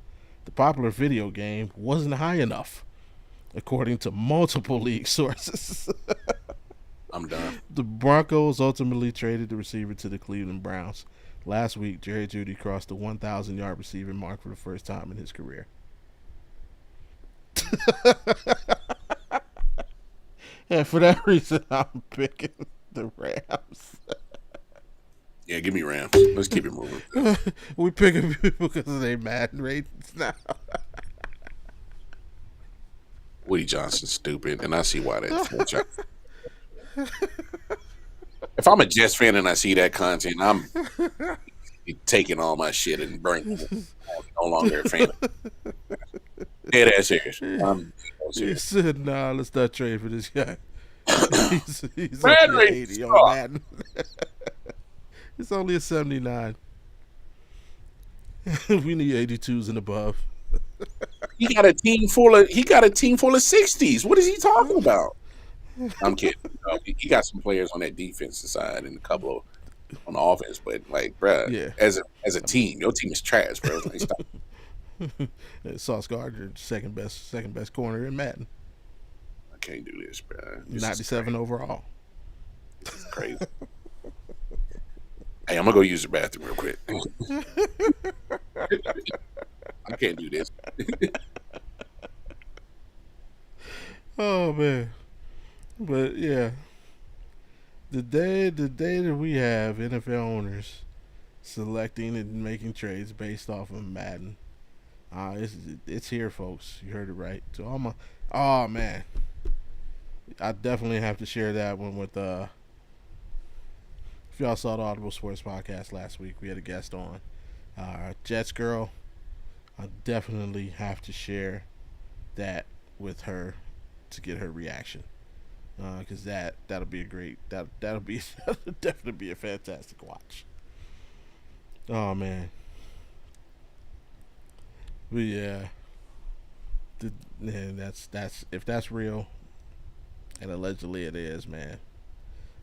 the popular video game, wasn't high enough, according to multiple league sources.
I'm done.
The Broncos ultimately traded the receiver to the Cleveland Browns. Last week, Jerry Jeudy crossed the 1,000-yard receiving mark for the first time in his career. And for that reason, I'm picking the Rams.
Yeah, give me Rams. Let's keep it moving.
We picking people because of their Madden ratings now.
Woody Johnson's stupid, and I see why that. If I'm a Jets fan and I see that content, I'm taking all my shit and burning it. I'm no longer a fan. Dead ass serious. I'm so
He
serious.
said, "Nah, let's not trade for this guy. He's
Brad
only an
ratings
80
suck.
on Madden. It's only a 79. We need 82s and above."
He got a team full of 60s. What is he talking about? I'm kidding. No, he got some players on that defensive side and a couple of on the offense, but like, bruh,
Yeah.
as a team, your team is trash, bro. Like, stop.
Sauce Gardner, second best corner in Madden.
I can't do this, bro. This is
97 overall.
crazy. Hey, I'm gonna go use the bathroom real quick. I can't do this.
Oh man. But yeah. The day that we have NFL owners selecting and making trades based off of Madden. It's here, folks. You heard it right. To all my, oh man, I definitely have to share that one with. If y'all saw the Audible Sports Podcast last week, we had a guest on, Jets girl. I definitely have to share that with her to get her reaction, because that'll be a great that'll be that'll definitely be a fantastic watch. Oh man, but yeah, man, that's if that's real, and allegedly it is, man.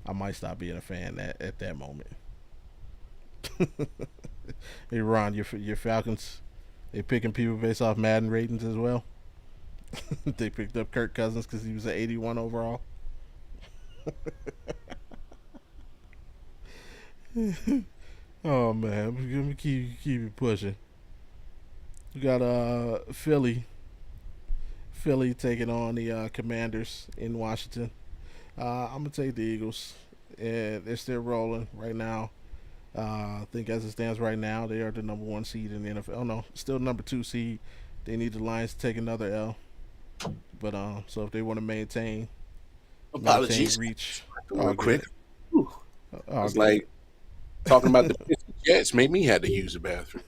I might stop being a fan at that moment. Hey Ron, your Falcons, they picking people based off Madden ratings as well. They picked up Kirk Cousins because he was an 81 overall. Oh man, we're gonna keep it pushing. We got Philly taking on the Commanders in Washington. I'm gonna take the Eagles. And they're still rolling right now. I think as it stands right now, they are the number one seed in the NFL. Oh no, still number two seed. They need the Lions to take another L. But so if they want to maintain
Apologies.
reach,
Real quick.
Good.
I was like talking about the Jets made me had to use the bathroom.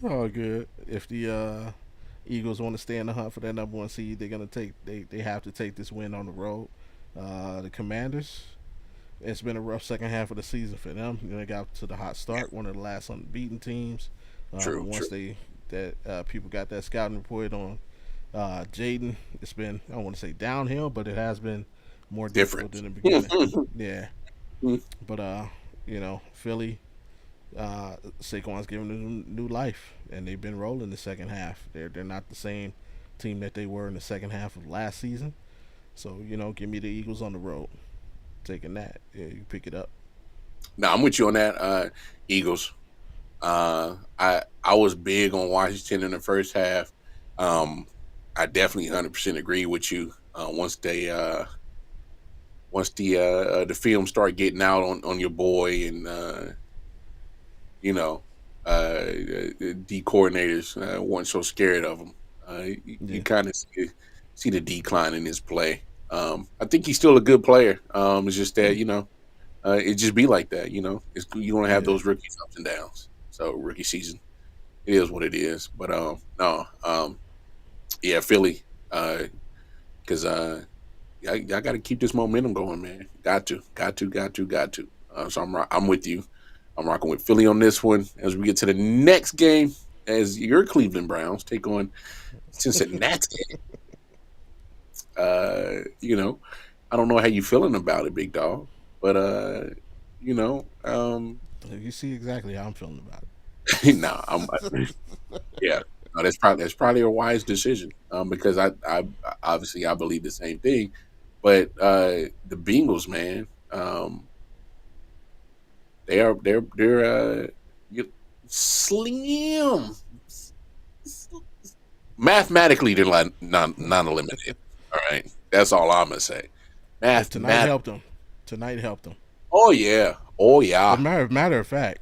Oh, good. If the Eagles want to stay in the hunt for that number one seed, they're gonna they have to take this win on the road. The Commanders, it's been a rough second half of the season for them. They got to the hot start, one of the last unbeaten teams. Once people got that scouting report on Jaden, it's been, I don't want to say downhill, but it has been more difficult than the beginning. Yeah, but Philly, Saquon's giving them new life, and they've been rolling the second half. They're not the same team that they were in the second half of last season. So give me the Eagles on the road, taking that. Yeah, you pick it up.
No, I'm with you on that. Eagles. I was big on Washington in the first half. I definitely 100% agree with you. Once the film start getting out on your boy and D coordinators weren't so scared of him. You kind of see the decline in his play. I think he's still a good player. It's just that it just be like that. You don't have those rookie ups and downs. So rookie season, it is what it is. But no, yeah, Philly, because I got to keep this momentum going, man. Got to. So I'm with you. I'm rocking with Philly on this one. As we get to the next game, as your Cleveland Browns take on Cincinnati. You know, I don't know how you feeling about it, big dog, but you know,
You see exactly how I'm feeling about
nah, I'm yeah. No, that's probably a wise decision. Because I obviously I believe the same thing, but the Bengals, man, they're you, slim. Mathematically, they're like
it.
non eliminated. All right, that's all I'm gonna say.
But tonight
Mathematic.
helped them. Tonight helped them.
Oh yeah. Oh yeah.
But matter of fact,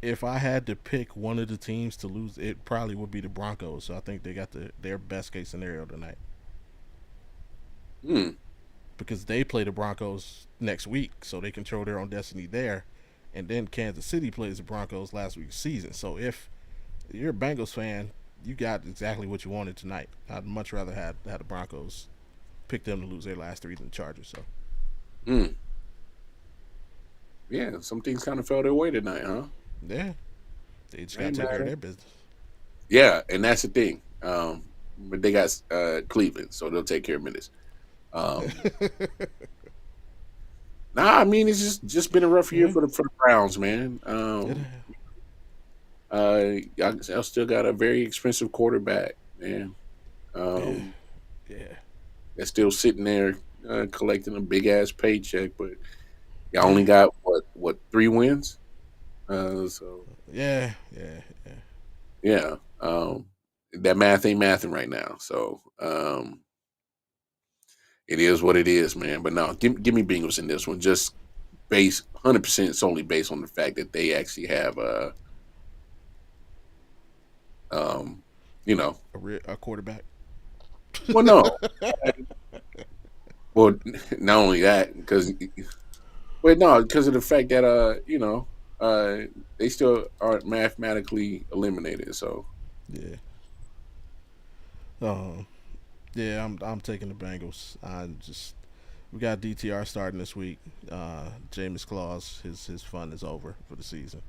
if I had to pick one of the teams to lose, it probably would be the Broncos. So I think they got their best case scenario tonight
Hmm.
because they play the Broncos next week, so they control their own destiny there. And then Kansas City plays the Broncos last week's season. So if you're a Bengals fan, you got exactly what you wanted tonight. I'd much rather have the Broncos pick them to lose their last three than the Chargers. So
Hmm. Yeah. Some things kind of fell their way tonight, huh?
yeah, they just got
Ain't
to take care of
matter.
their business.
Yeah, and that's the thing. But they got Cleveland, so they'll take care of business. Um, nah, I mean it's just been a rough year
Yeah,
for the Browns, man.
it,
I still got a very expensive quarterback, man.
yeah,
Um,
yeah,
that's still sitting there collecting a big ass paycheck, but y'all only
yeah,
got what 3 wins. So
yeah, yeah, yeah.
yeah, that math ain't mathing right now. So it is what it is, man. But no, give me Bengals in this one. Just 100% solely based on the fact that they actually have um you know
A quarterback.
well no well not only that because of the fact that uh they still aren't mathematically eliminated. So
Yeah. Um. Yeah, I'm taking the Bengals. I just we got DTR starting this week. Jameis Claus, his fun is over for the season.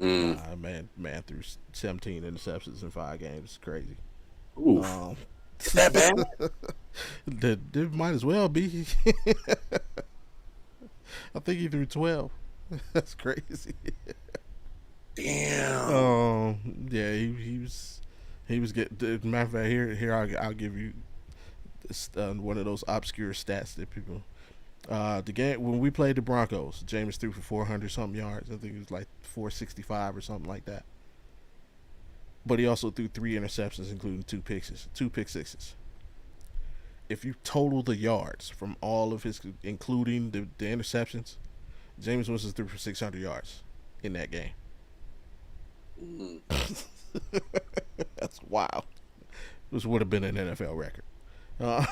mm,
Man threw 17 interceptions in 5 games. It's crazy.
oof,
Um,
is that bad?
that might as well be. I think he threw 12. That's crazy.
Damn.
Yeah, he was getting. Matter of fact, here I'll give you this, one of those obscure stats that people. The game when we played the Broncos, Jameis threw for 400 something yards. I think it was like 465 or something like that. But he also threw 3 interceptions, including two pick sixes. If you total the yards from all of his, including the interceptions, James Winston threw for 600 yards in that game.
Mm,
That's wild. This would have been an NFL record. Uh,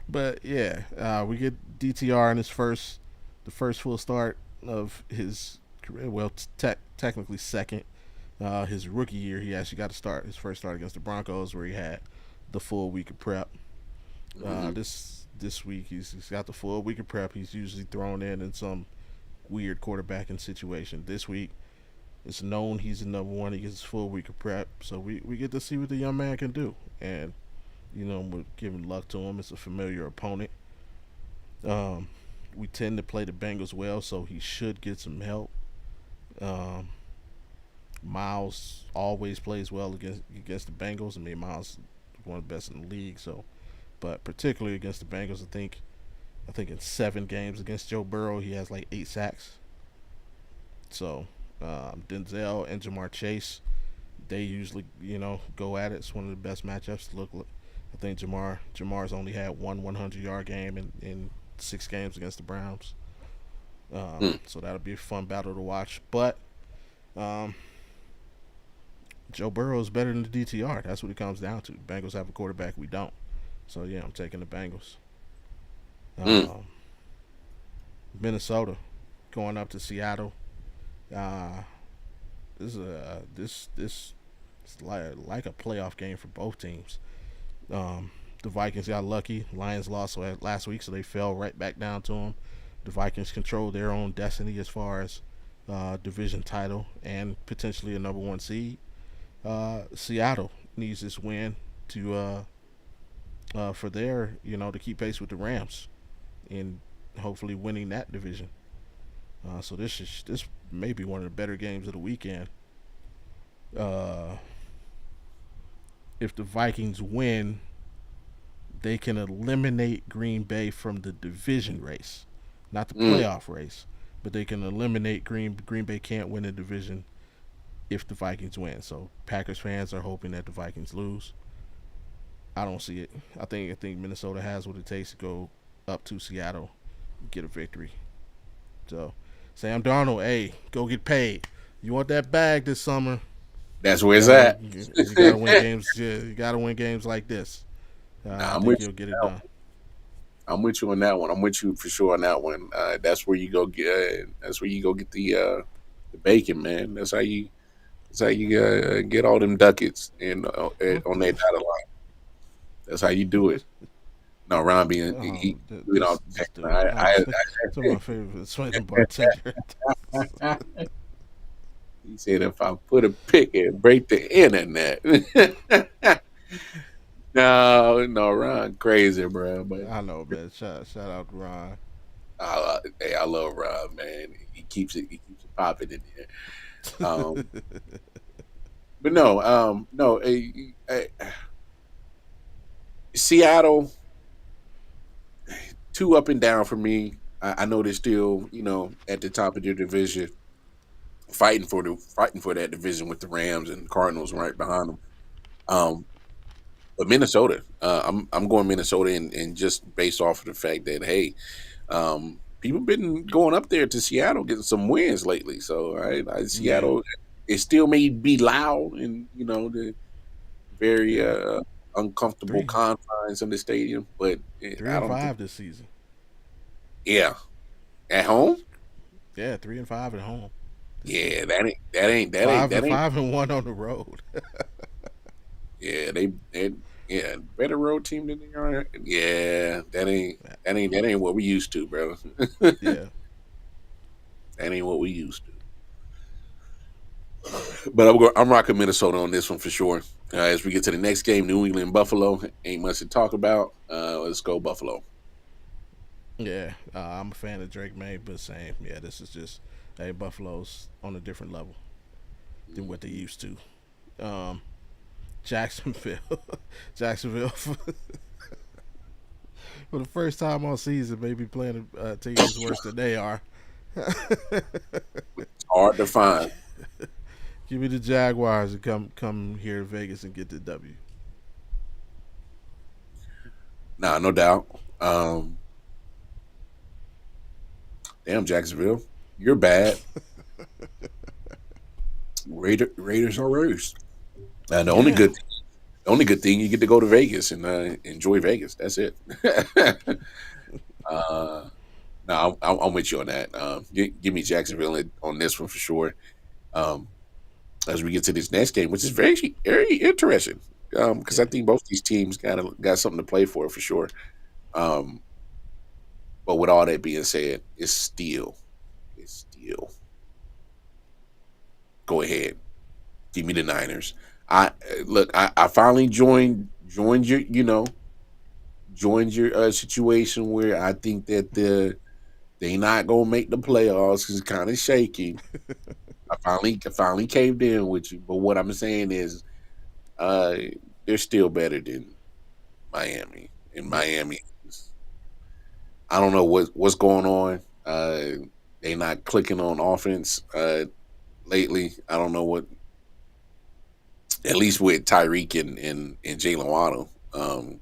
but yeah, we get DTR in the first full start of his career. Well, technically second. His rookie year, he actually got to start his first start against the Broncos, where he had the full week of prep.
mm-hmm.
This week, he's got the full week of prep. He's usually thrown in some weird quarterbacking situation. This week, it's known he's the number one. He gets his full week of prep, so we get to see what the young man can do. And we're giving luck to him. It's a familiar opponent. Um, we tend to play the Bengals well, so he should get some help. Um, Miles always plays well against the Bengals. I mean, Miles is one of the best in the league. So, but particularly against the Bengals, I think in 7 games against Joe Burrow, he has like 8 sacks. So, Denzel and Jamar Chase, they usually go at it. It's one of the best matchups to look. I think Jamar's only had one 100-yard game in 6 games against the Browns.
Mm.
So that'll be a fun battle to watch. But um, Joe Burrow is better than the DTR. That's what it comes down to. Bengals have a quarterback, we don't. So yeah, I'm taking the Bengals.
Mm.
Um, Minnesota going up to Seattle. Uh, this is this is like a playoff game for both teams. The Vikings got lucky. Lions lost last week, so they fell right back down to them. The Vikings control their own destiny as far as division title and potentially a number one seed. Seattle needs this win to for their, to keep pace with the Rams and hopefully winning that division. So this may be one of the better games of the weekend. Uh, if the Vikings win, they can eliminate Green Bay from the division race, not the
Mm,
playoff race, but they can eliminate Green Bay can't win the division if the Vikings win. So Packers fans are hoping that the Vikings lose. I don't see it. I think Minnesota has what it takes to go up to Seattle, get a victory. So Sam Darnold, hey, go get paid. You want that bag this summer?
that's
You
where it's
gotta
at.
win. You gotta win games. Yeah, you gotta win games like this. I
Nah, I'm
think
with
you'll
you.
get it done.
I'm with you on that one. I'm with you for sure on that one. That's where you go get. That's where you go get the bacon, man. That's how you get all them ducats and on that dotted line. That's how you do it. No, Ron being you know,
This dude.
I,
Oh, to my favorite Sweden bartender.
I he said if I put a pick and break the internet. No, no, Ron crazy, bro. But
I know, man. Shout out to Ron.
hey, I love Ron, man. He keeps it popping in there. Um, but no, no, Seattle two up and down for me. I know they're still, at the top of their division, fighting for that division with the Rams and Cardinals right behind them. Um, but Minnesota, I'm going Minnesota, and just based off of the fact that hey, people been going up there to Seattle getting some wins lately. So
Yeah,
Seattle, it still may be loud and the very
yeah.
uncomfortable
Three,
confines of the stadium, but
three
I
and
don't think.
five this season.
Yeah, at home.
Yeah, 3-5 at home this
Yeah,
season.
that ain't
Five
that
and
ain't.
five and one on the road.
Yeah, they yeah, better road team than they are. Yeah, that ain't what we used to, bro. That
Yeah,
ain't what we used to. But I'm rocking Minnesota on this one for sure. As we get to the next game, New England Buffalo, ain't much to talk about. Let's go Buffalo.
yeah. I'm a fan of Drake May, but same. Yeah, this is just hey Buffalo's on a different level than what they
Mhm.
used to. Um, Jacksonville, Jacksonville for the first time all season, maybe playing a team that's worse than they are.
It's hard to find.
Give me the Jaguars and come here to Vegas and get the W.
Nah, no doubt. Um, Damn Jacksonville, you're bad. Raiders are Raiders. And
Yeah,
the only good thing you get to go to Vegas and enjoy Vegas. That's it. uh, no, I'm with you on that. Give me Jacksonville on this one for sure. Um, as we get to this next game, which is very very interesting, because I
yeah,
think both these teams got something to play for sure. Um, but with all that being said, it's still go ahead. Give me the Niners. I look. I finally joined your joined your situation where I think that they not gonna make the playoffs because it's kind of shaky. I finally caved in with you, but what I'm saying is, uh, they're still better than Miami. And
yeah.
Miami, I don't know what's going on. They not clicking on offense lately. I don't know what. At least with Tyreek and Jalen Waddle. Because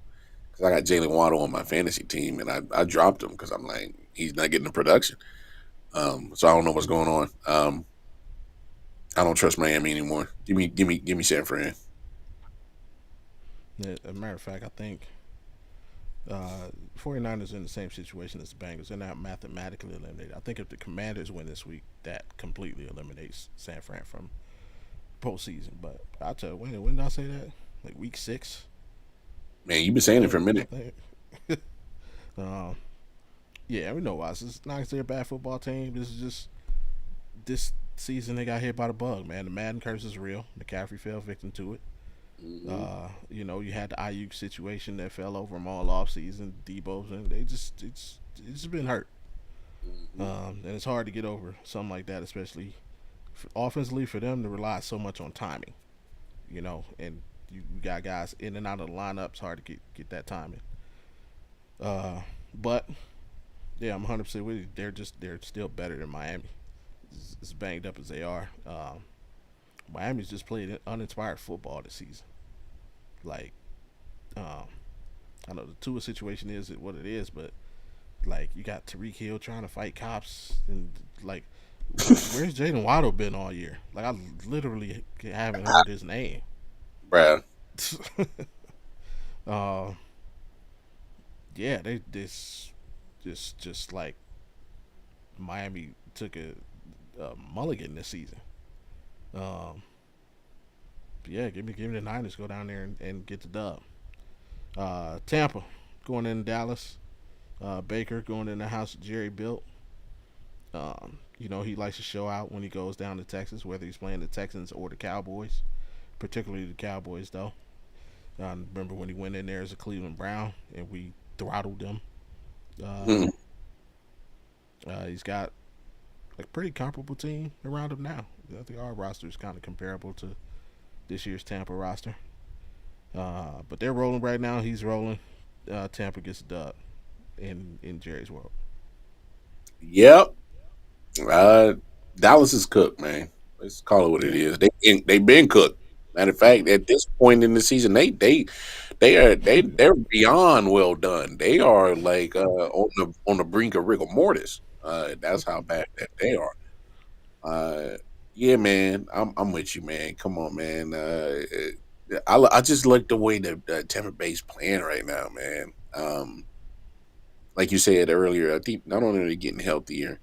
I got Jalen Waddle on my fantasy team, and I dropped him because I'm like he's not getting the production. So I don't know what's going on. I don't trust Miami anymore. Give me San Fran.
Yeah, as a matter of fact, I think 49ers are in the same situation as the Bengals. They're not mathematically eliminated. I think if the Commanders win this week, that completely eliminates San Fran from postseason. But I'll tell you, when did I say that? Like week 6,
Man, you've been saying it for a
I
minute.
think. um, yeah, we know why. It's not necessarily a bad football team. This is just this season they got hit by the bug, man. The Madden curse is real. McCaffrey fell victim to it.
Mm-hmm.
You had the Ayuk situation that fell over them all off season. Debo's and it's just been hurt,
Mm-hmm.
and it's hard to get over something like that, especially offensively for them to rely so much on timing. And you got guys in and out of the lineup. It's hard to get that timing. But yeah, I'm 100% with you. They're still better than Miami. As banged up as they are, Miami's just played uninspired football this season. Like, um, I know the Tua situation is what it is, but like you got Tariq Hill trying to fight cops, and like, where's Jaden Waddle been all year? Like, I literally haven't heard his name.
Bruh.
uh, yeah, they just like Miami took a mulligan this season. Um, yeah, give me the Niners. Go down there and get the dub. Tampa going in Dallas. Baker going in the house Jerry built. He likes to show out when he goes down to Texas, whether he's playing the Texans or the Cowboys, particularly the Cowboys, though. I remember when he went in there as a Cleveland Brown and we throttled them. Uh,
Mm.
he's got a pretty comparable team around him now. I think our roster is kind of comparable to this year's Tampa roster. But they're rolling right now. He's rolling. Tampa gets a dub in Jerry's world.
Yep. Uh, Dallas is cooked, man. Let's call it what it
Yeah.
is. They've been cooked. Matter of fact, at this point in the season, they're beyond well done. They are like on the brink of rigor mortis. That's how bad that they are. Uh, yeah, man, I'm with you, man. Come on, man. I just like the way that Tampa Bay's playing right now, man. Like you said earlier, I think not only are they getting healthier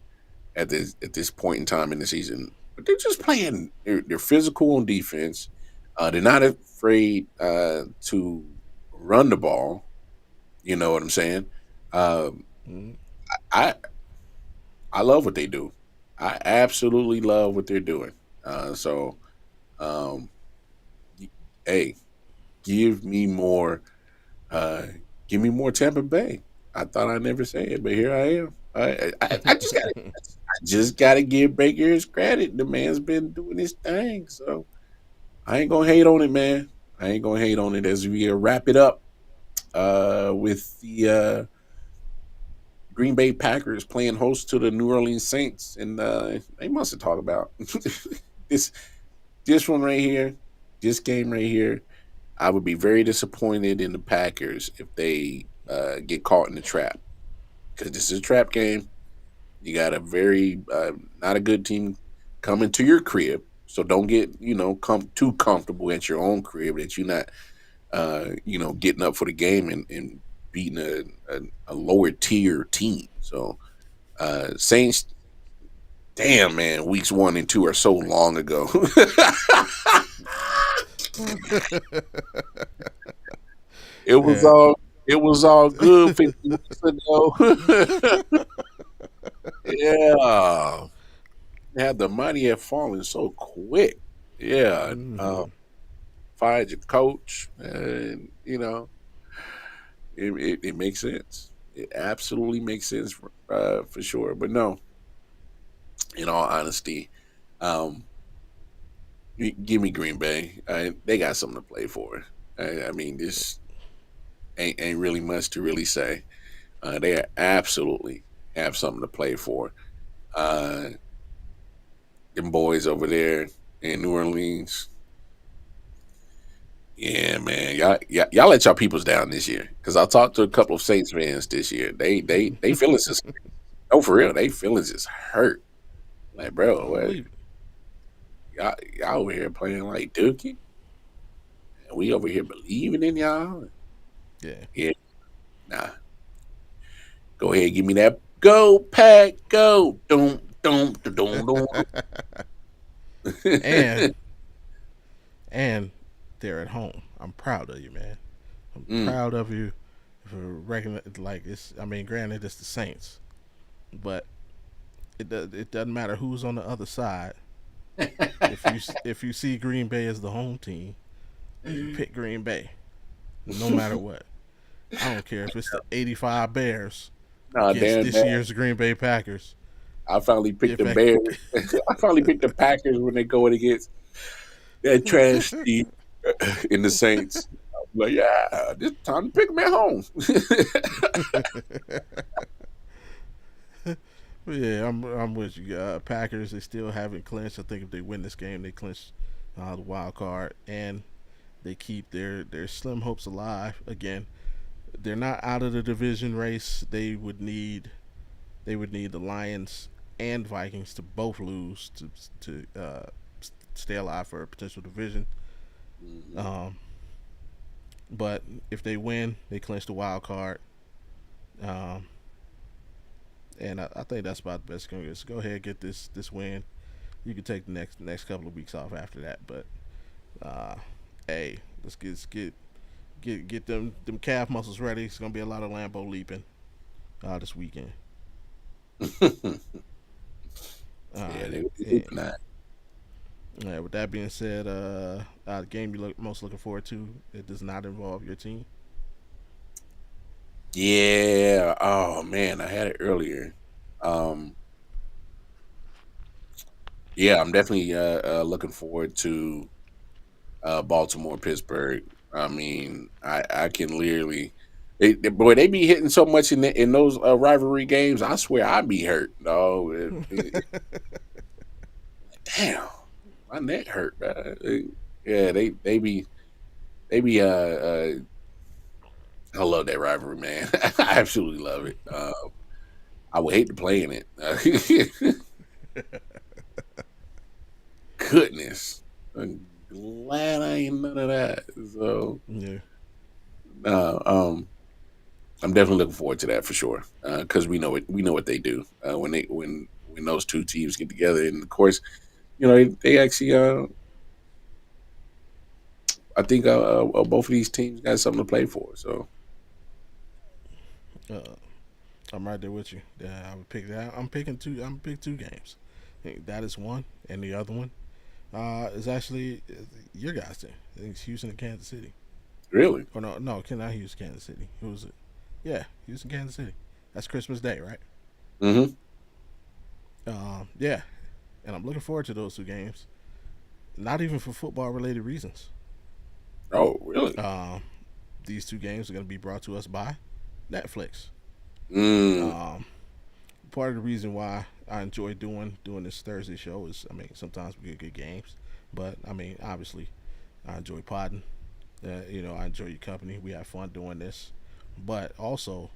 at this point in time in the season, but they're just playing. They're physical on defense. They're not afraid to run the ball. You know what I'm saying? Um,
Mm-hmm.
I I love what they do. I absolutely love what they're doing. So, um, hey, give me more. Uh, give me more Tampa Bay. I thought I'd never say it, but here I am. I just gotta give Baker his credit. The man's been doing his thing, so I ain't gonna hate on it, man. I ain't gonna hate on it as we wrap it up with the Green Bay Packers playing host to the New Orleans Saints, and they must have talked about this this one right here, this game right here. I would be very disappointed in the Packers if they get caught in the trap because this is a trap game. You got a very not a good team coming to your crib, so don't get come too comfortable at your own crib that you're not getting up for the game and beating a lower tier team. So Saints, damn man, weeks 1 and 2 are so long ago. it was
Yeah.
all it was all good 50 weeks ago. Yeah, had the money had fallen so quick. Yeah,
Mm-hmm.
fired your coach, and it makes sense. It absolutely makes sense for sure. But no, in all honesty, um, give me Green Bay. They got something to play for. I mean, this ain't really much to really say. They absolutely have something to play for. Uh, them boys over there in New Orleans. Yeah, man, y'all let y'all peoples down this year. Because I talked to a couple of Saints fans this year. They feelings is no for real. They feelings is hurt. Like, bro,
I
what
believe it.
y'all over here playing like Dookie, and we over here believing in y'all.
Yeah.
Yeah, nah. Go ahead, give me that. Go pack, go. Dum.
and and they're at home. I'm proud of you, man. I'm
Mm,
proud of you for recognizing. Like it's. I mean, granted, it's the Saints, but it doesn't matter who's on the other side. If you see Green Bay as the home team, Pick Green Bay, no matter what. I don't care if it's the '85 Bears
Nah,
against
damn,
this
man.
year's Green Bay Packers.
I finally picked
If
the
I,
Bears. I finally picked the Packers when they going against that trash team in the Saints. I'm like, yeah, this time to pick them at home.
yeah, I'm with you. Packers, they still haven't clinched. I think if they win this game, they clinch the wild card, and they keep their slim hopes alive. Again, they're not out of the division race. They would need the Lions and Vikings to both lose to stay alive for a potential division.
Mhm.
Um, but if they win, they clinch the wild card. Um, and I think that's about the best going to get. So go ahead, get this win. You can take the next couple of weeks off after that. But uh, hey, let's get them calf muscles ready. It's gonna be a lot of Lambo leaping this weekend. All
Yeah,
right.
they
Yeah.
hooping that.
Yeah, with that being said, the game you most looking forward to, it does not involve your team.
Yeah. Oh man, I had it earlier. Um, yeah, I'm definitely looking forward to Baltimore, Pittsburgh. I mean, I can literally, boy, they be hitting so much in those rivalry games. I swear I'd be hurt. No, damn, my neck hurt. Yeah, they be. I love that rivalry, man. I absolutely love it. I would hate to play in it. Goodness, I'm glad I ain't none of that. So,
Yeah.
uh, um, I'm definitely looking forward to that for sure. Because we know what they do when those two teams get together, and of course, they actually. I think both of these teams got something to play for. So
Uh, I'm right there with you. I would pick that. I'm picking two. I'm pick two games. That is one, and the other one is actually your guys' team. I think it's Houston and Kansas City.
really,
Or no, cannot Houston, Kansas City. Who was it? Yeah, Houston, Kansas City. That's Christmas Day, right?
hmm
Yeah, and I'm looking forward to those two games. Not even for football related reasons.
oh really?
Um, these two games are going to be brought to us by Netflix.
Mm,
Um, Part of the reason why I enjoy doing this Thursday show is, I mean, sometimes we get good games, but I mean, obviously, I enjoy podding. I enjoy your company. We have fun doing this, but also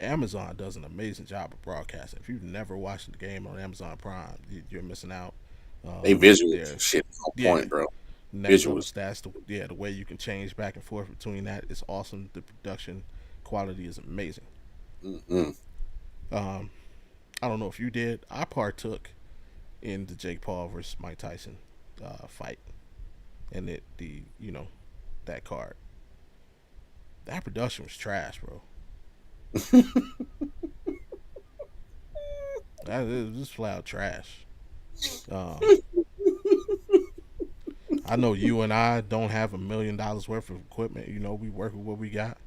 Amazon does an amazing job of broadcasting. If you've never watched the game on Amazon Prime, you're missing out.
they visuals
There,
shit on
yeah,
point, bro.
next level
Visuals.
stats. The way you can change back and forth between that is awesome. The production quality is amazing.
Mm-mm.
Um, I don't know if you did. I partook in the Jake Paul versus Mike Tyson fight, and that card. That production was trash, bro. That is just flat out trash. Um, I know you and I don't have $1 million worth of equipment. We work with what we got.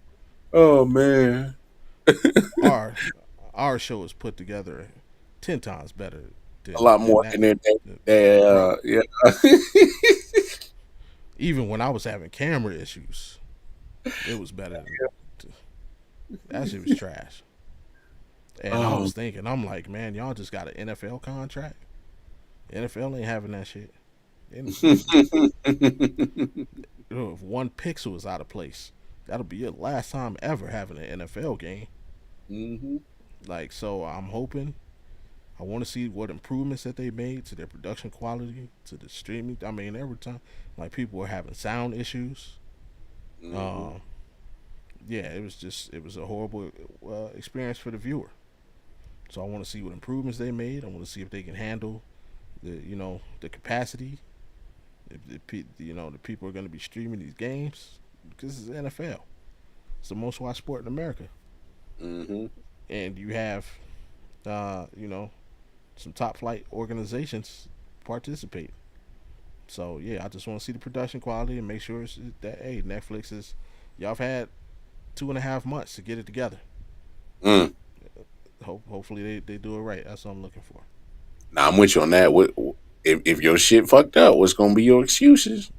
Oh man,
Our our show is put together 10 times better
a
than
lot
than
more
that,
than that.
bro.
Yeah.
Even when I was having camera issues, it was better. That shit was trash. And I
Oh,
was thinking, I'm like, man, y'all just got an NFL contract. NFL ain't having that shit. If one pixel is out of place, that'll be your last time ever having an NFL game.
hmm
Like, so I'm hoping. I want to see what improvements that they made to their production quality, to the streaming. I mean, every time, like people were having sound issues.
hmm
Um, yeah, it was a horrible experience for the viewer. So I want to see what improvements they made. I want to see if they can handle the capacity. If the people are going to be streaming these games, because it's NFL. It's the most watched sport in America,
hmm
and you have uh, you know some top flight organizations participate. So yeah, I just want to see the production quality and make sure that hey, Netflix is y'all have had 2.5 months to get it together.
Mm.
Hopefully they do it right. That's what I'm looking for.
Now I'm with you on that. What if your shit fucked up? What's gonna be your excuses?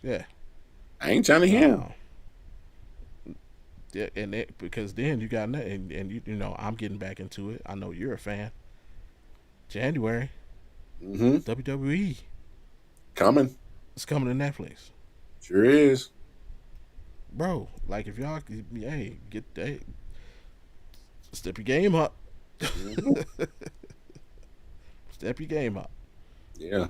Yeah.
I ain't trying to hear 'em.
Uh, yeah, because then you got and you know I'm getting back into it. I know you're a fan. January
Mm-hmm.
WWE
Coming,
is coming to Netflix,
sure is.
bro. Like if y'all hey get hey, step your game up,
Mm-hmm.
step your game up.
Yeah,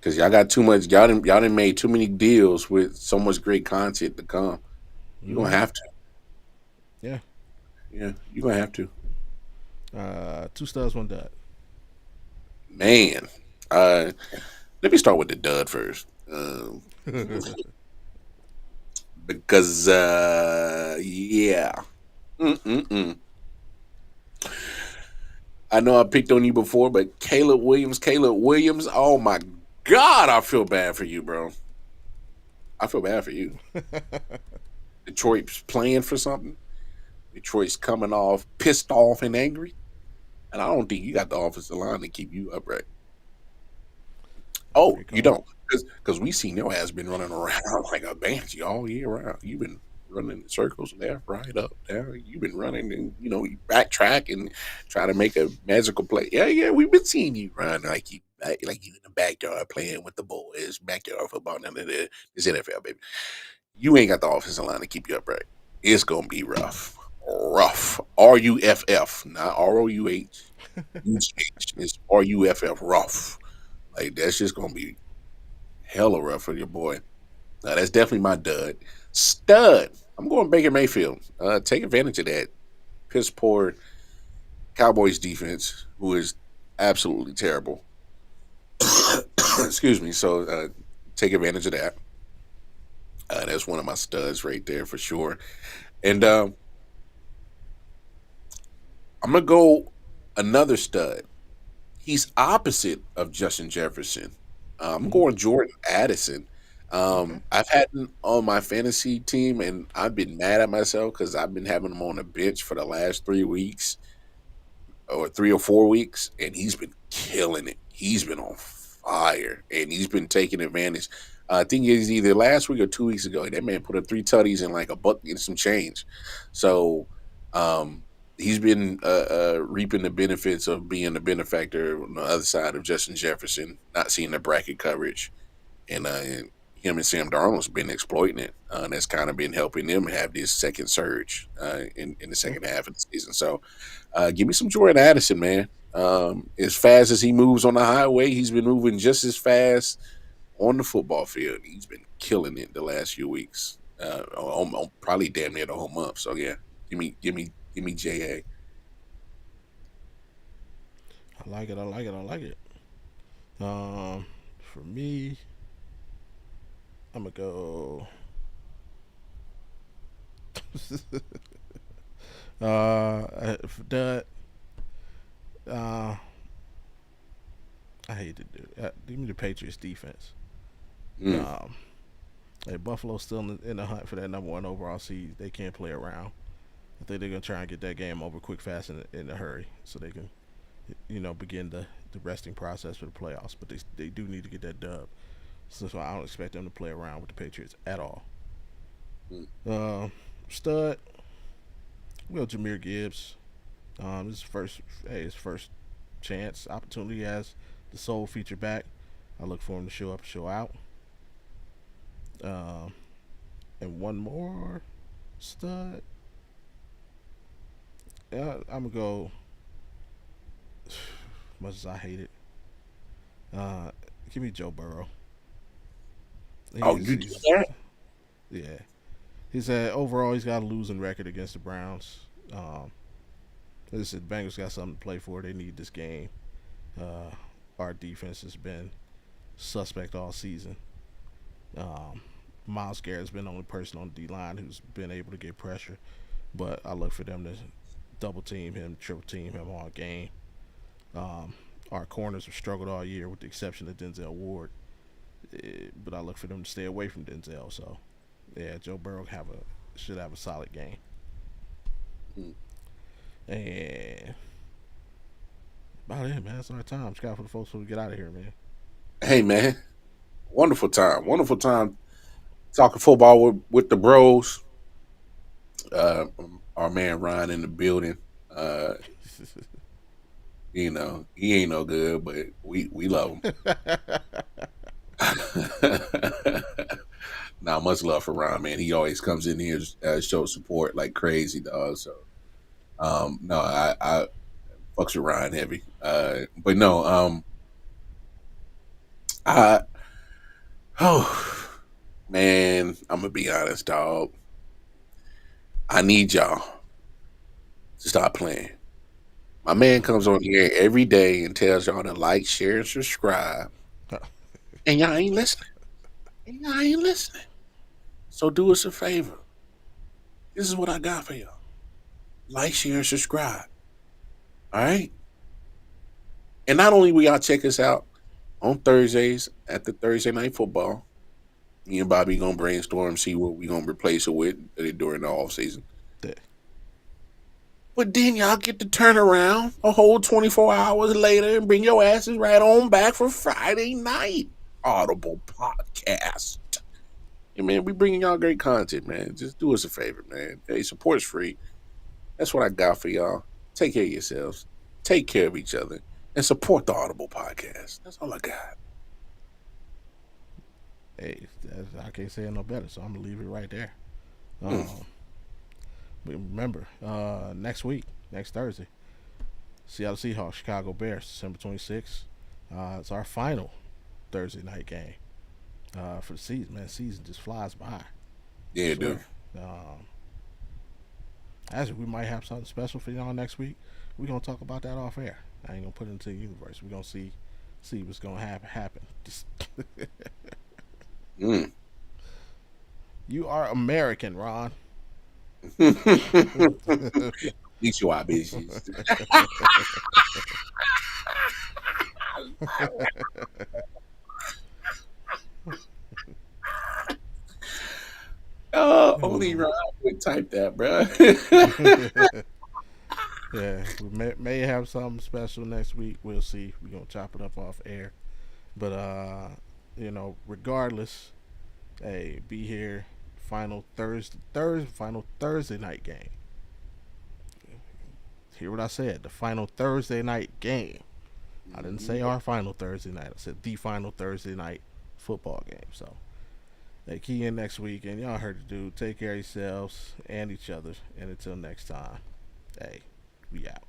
because y'all got too much. Y'all done made too many deals with so much great content to come. You gonna
Mm-hmm.
have to.
Yeah.
Yeah, you gonna have to.
Two stars, one dud.
Man, uh, let me start with the dud first. Because yeah. Mm-mm-mm. I know I picked on you before, but Caleb Williams, oh my God, I feel bad for you, bro. I feel bad for you. Detroit's playing for something. Detroit's coming off pissed off and angry. And I don't think you got the offensive line to keep you upright. Oh,
Great
you
call.
don't. Because we seen your ass been running around like a banshee all year round. You've been running in circles left, right, up, down. You've been running and you backtrack and try to make a magical play. Yeah, yeah, we've been seeing you run like you in the backyard playing with the boys, backyard football. None of this NFL, baby. You ain't got the offensive line to keep you upright. It's gonna be rough, rough. RUFF, not ROUH. UGH. It's RUFF, rough. Like that's just gonna be hella rough for your boy. That's definitely my dud. Stud. I'm going Baker Mayfield. Take advantage of that piss poor Cowboys defense, who is absolutely terrible. Excuse me. So take advantage of that. That's one of my studs right there for sure. And I'm gonna go another stud. He's opposite of Justin Jefferson. I'm
Mm-hmm.
going Jordan Addison.
Okay.
I've had him on my fantasy team, and I've been mad at myself because I've been having him on the bench for the last 3 weeks or 3 or 4 weeks, and he's been killing it. He's been on fire, and he's been taking advantage. I think it was either last week or 2 weeks ago. That man put up 3 tutties and like a buck and some change. So he's been reaping the benefits of being the benefactor on the other side of Justin Jefferson, not seeing the bracket coverage, and him and Sam Darnold's been exploiting it. That's kind of been helping them have this second surge in the
Yeah.
second half of the season. So give me some Jordan Addison, man. As fast as he moves on the highway, he's been moving just as fast on the football field. He's been killing it the last few weeks. Probably damn near the whole month. So yeah, give me Ja.
I like it. I like it. I like it. Um, for me, I'm gonna go. For that, uh, I hate to do it. Give me the Patriots defense.
Mm,
Um, hey, Buffalo's still in the hunt for that number one overall seed. They can't play around. I think they're gonna try and get that game over quick, fast, in a hurry, so they can, begin the resting process for the playoffs. But they do need to get that dub. So I don't expect them to play around with the Patriots at all.
mm,
Uh, Stud, Will Jameer Gibbs. This is his first chance opportunity as the sole feature back. I look for him to show up, show out. Um, and one more stud. I'm gonna go. Much as I hate it, uh, give me Joe Burrow.
Oh,
He's
you did
he's
that?
yeah. He's overall he's got a losing record against the Browns. Um, Listen, the Bengals got something to play for. They need this game. Uh, our defense has been suspect all season. Um, Miles Garrett's been the only person on the D line who's been able to get pressure, but I look for them to double team him, triple team him all game. Um, our corners have struggled all year, with the exception of Denzel Ward. but I look for them to stay away from Denzel. So yeah, Joe Burrow should have a solid game.
Mm.
And about it, man. That's our time. Scott, for the folks, so we get out of here, man.
Hey, man, wonderful time talking football with the bros. Uh, our man Ryan in the building. Uh, he ain't no good, but we love him. Now, much love for Ryan, man. He always comes in here, shows support like crazy, dog. So, no, I fucks with Ryan heavy. But no, I oh man, I'm gonna be honest, dog. I need y'all to stop playing. My man comes on here every day and tells y'all to like, share, and subscribe, and y'all ain't listening. And y'all ain't listening. So do us a favor. This is what I got for y'all. Like, share, and subscribe. All right. And not only will y'all check us out on Thursdays at the Thursday Night Football. Me and Bobby gonna brainstorm, see what we gonna replace it with during the off season. But then y'all get to turn around a whole 24 hours later and bring your asses right on back for Friday night Audible Podcast. And man, we bringing y'all great content, man. Just do us a favor, man. Hey, support's free. That's what I got for y'all. Take care of yourselves. Take care of each other. And support the Audible Podcast. That's all I got.
Hey, I can't say it no better, so I'm gonna leave it right there.
Mm.
But remember, next week, next Thursday, Seattle Seahawks, Chicago Bears, December 26th. It's our final Thursday night game for the season. Man, season just flies by. I
Yeah, dude.
swear. Actually, we might have something special for y'all next week. We're gonna talk about that off air. I ain't gonna put it into the universe. We're gonna see what's gonna happen. Just
Mm.
you are American, Ron.
These you are bitches. Oh, only Ryan would type that, bro.
Yeah, we may have something special next week. We'll see. We're gonna chop it up off air. But regardless, hey, be here. Final Thursday night game. Hear what I said? The final Thursday night game. I didn't say our final Thursday night. I said the final Thursday night football game. So, hey, key in next week, and y'all heard the dude. Take care of yourselves and each other. And until next time, hey, we out.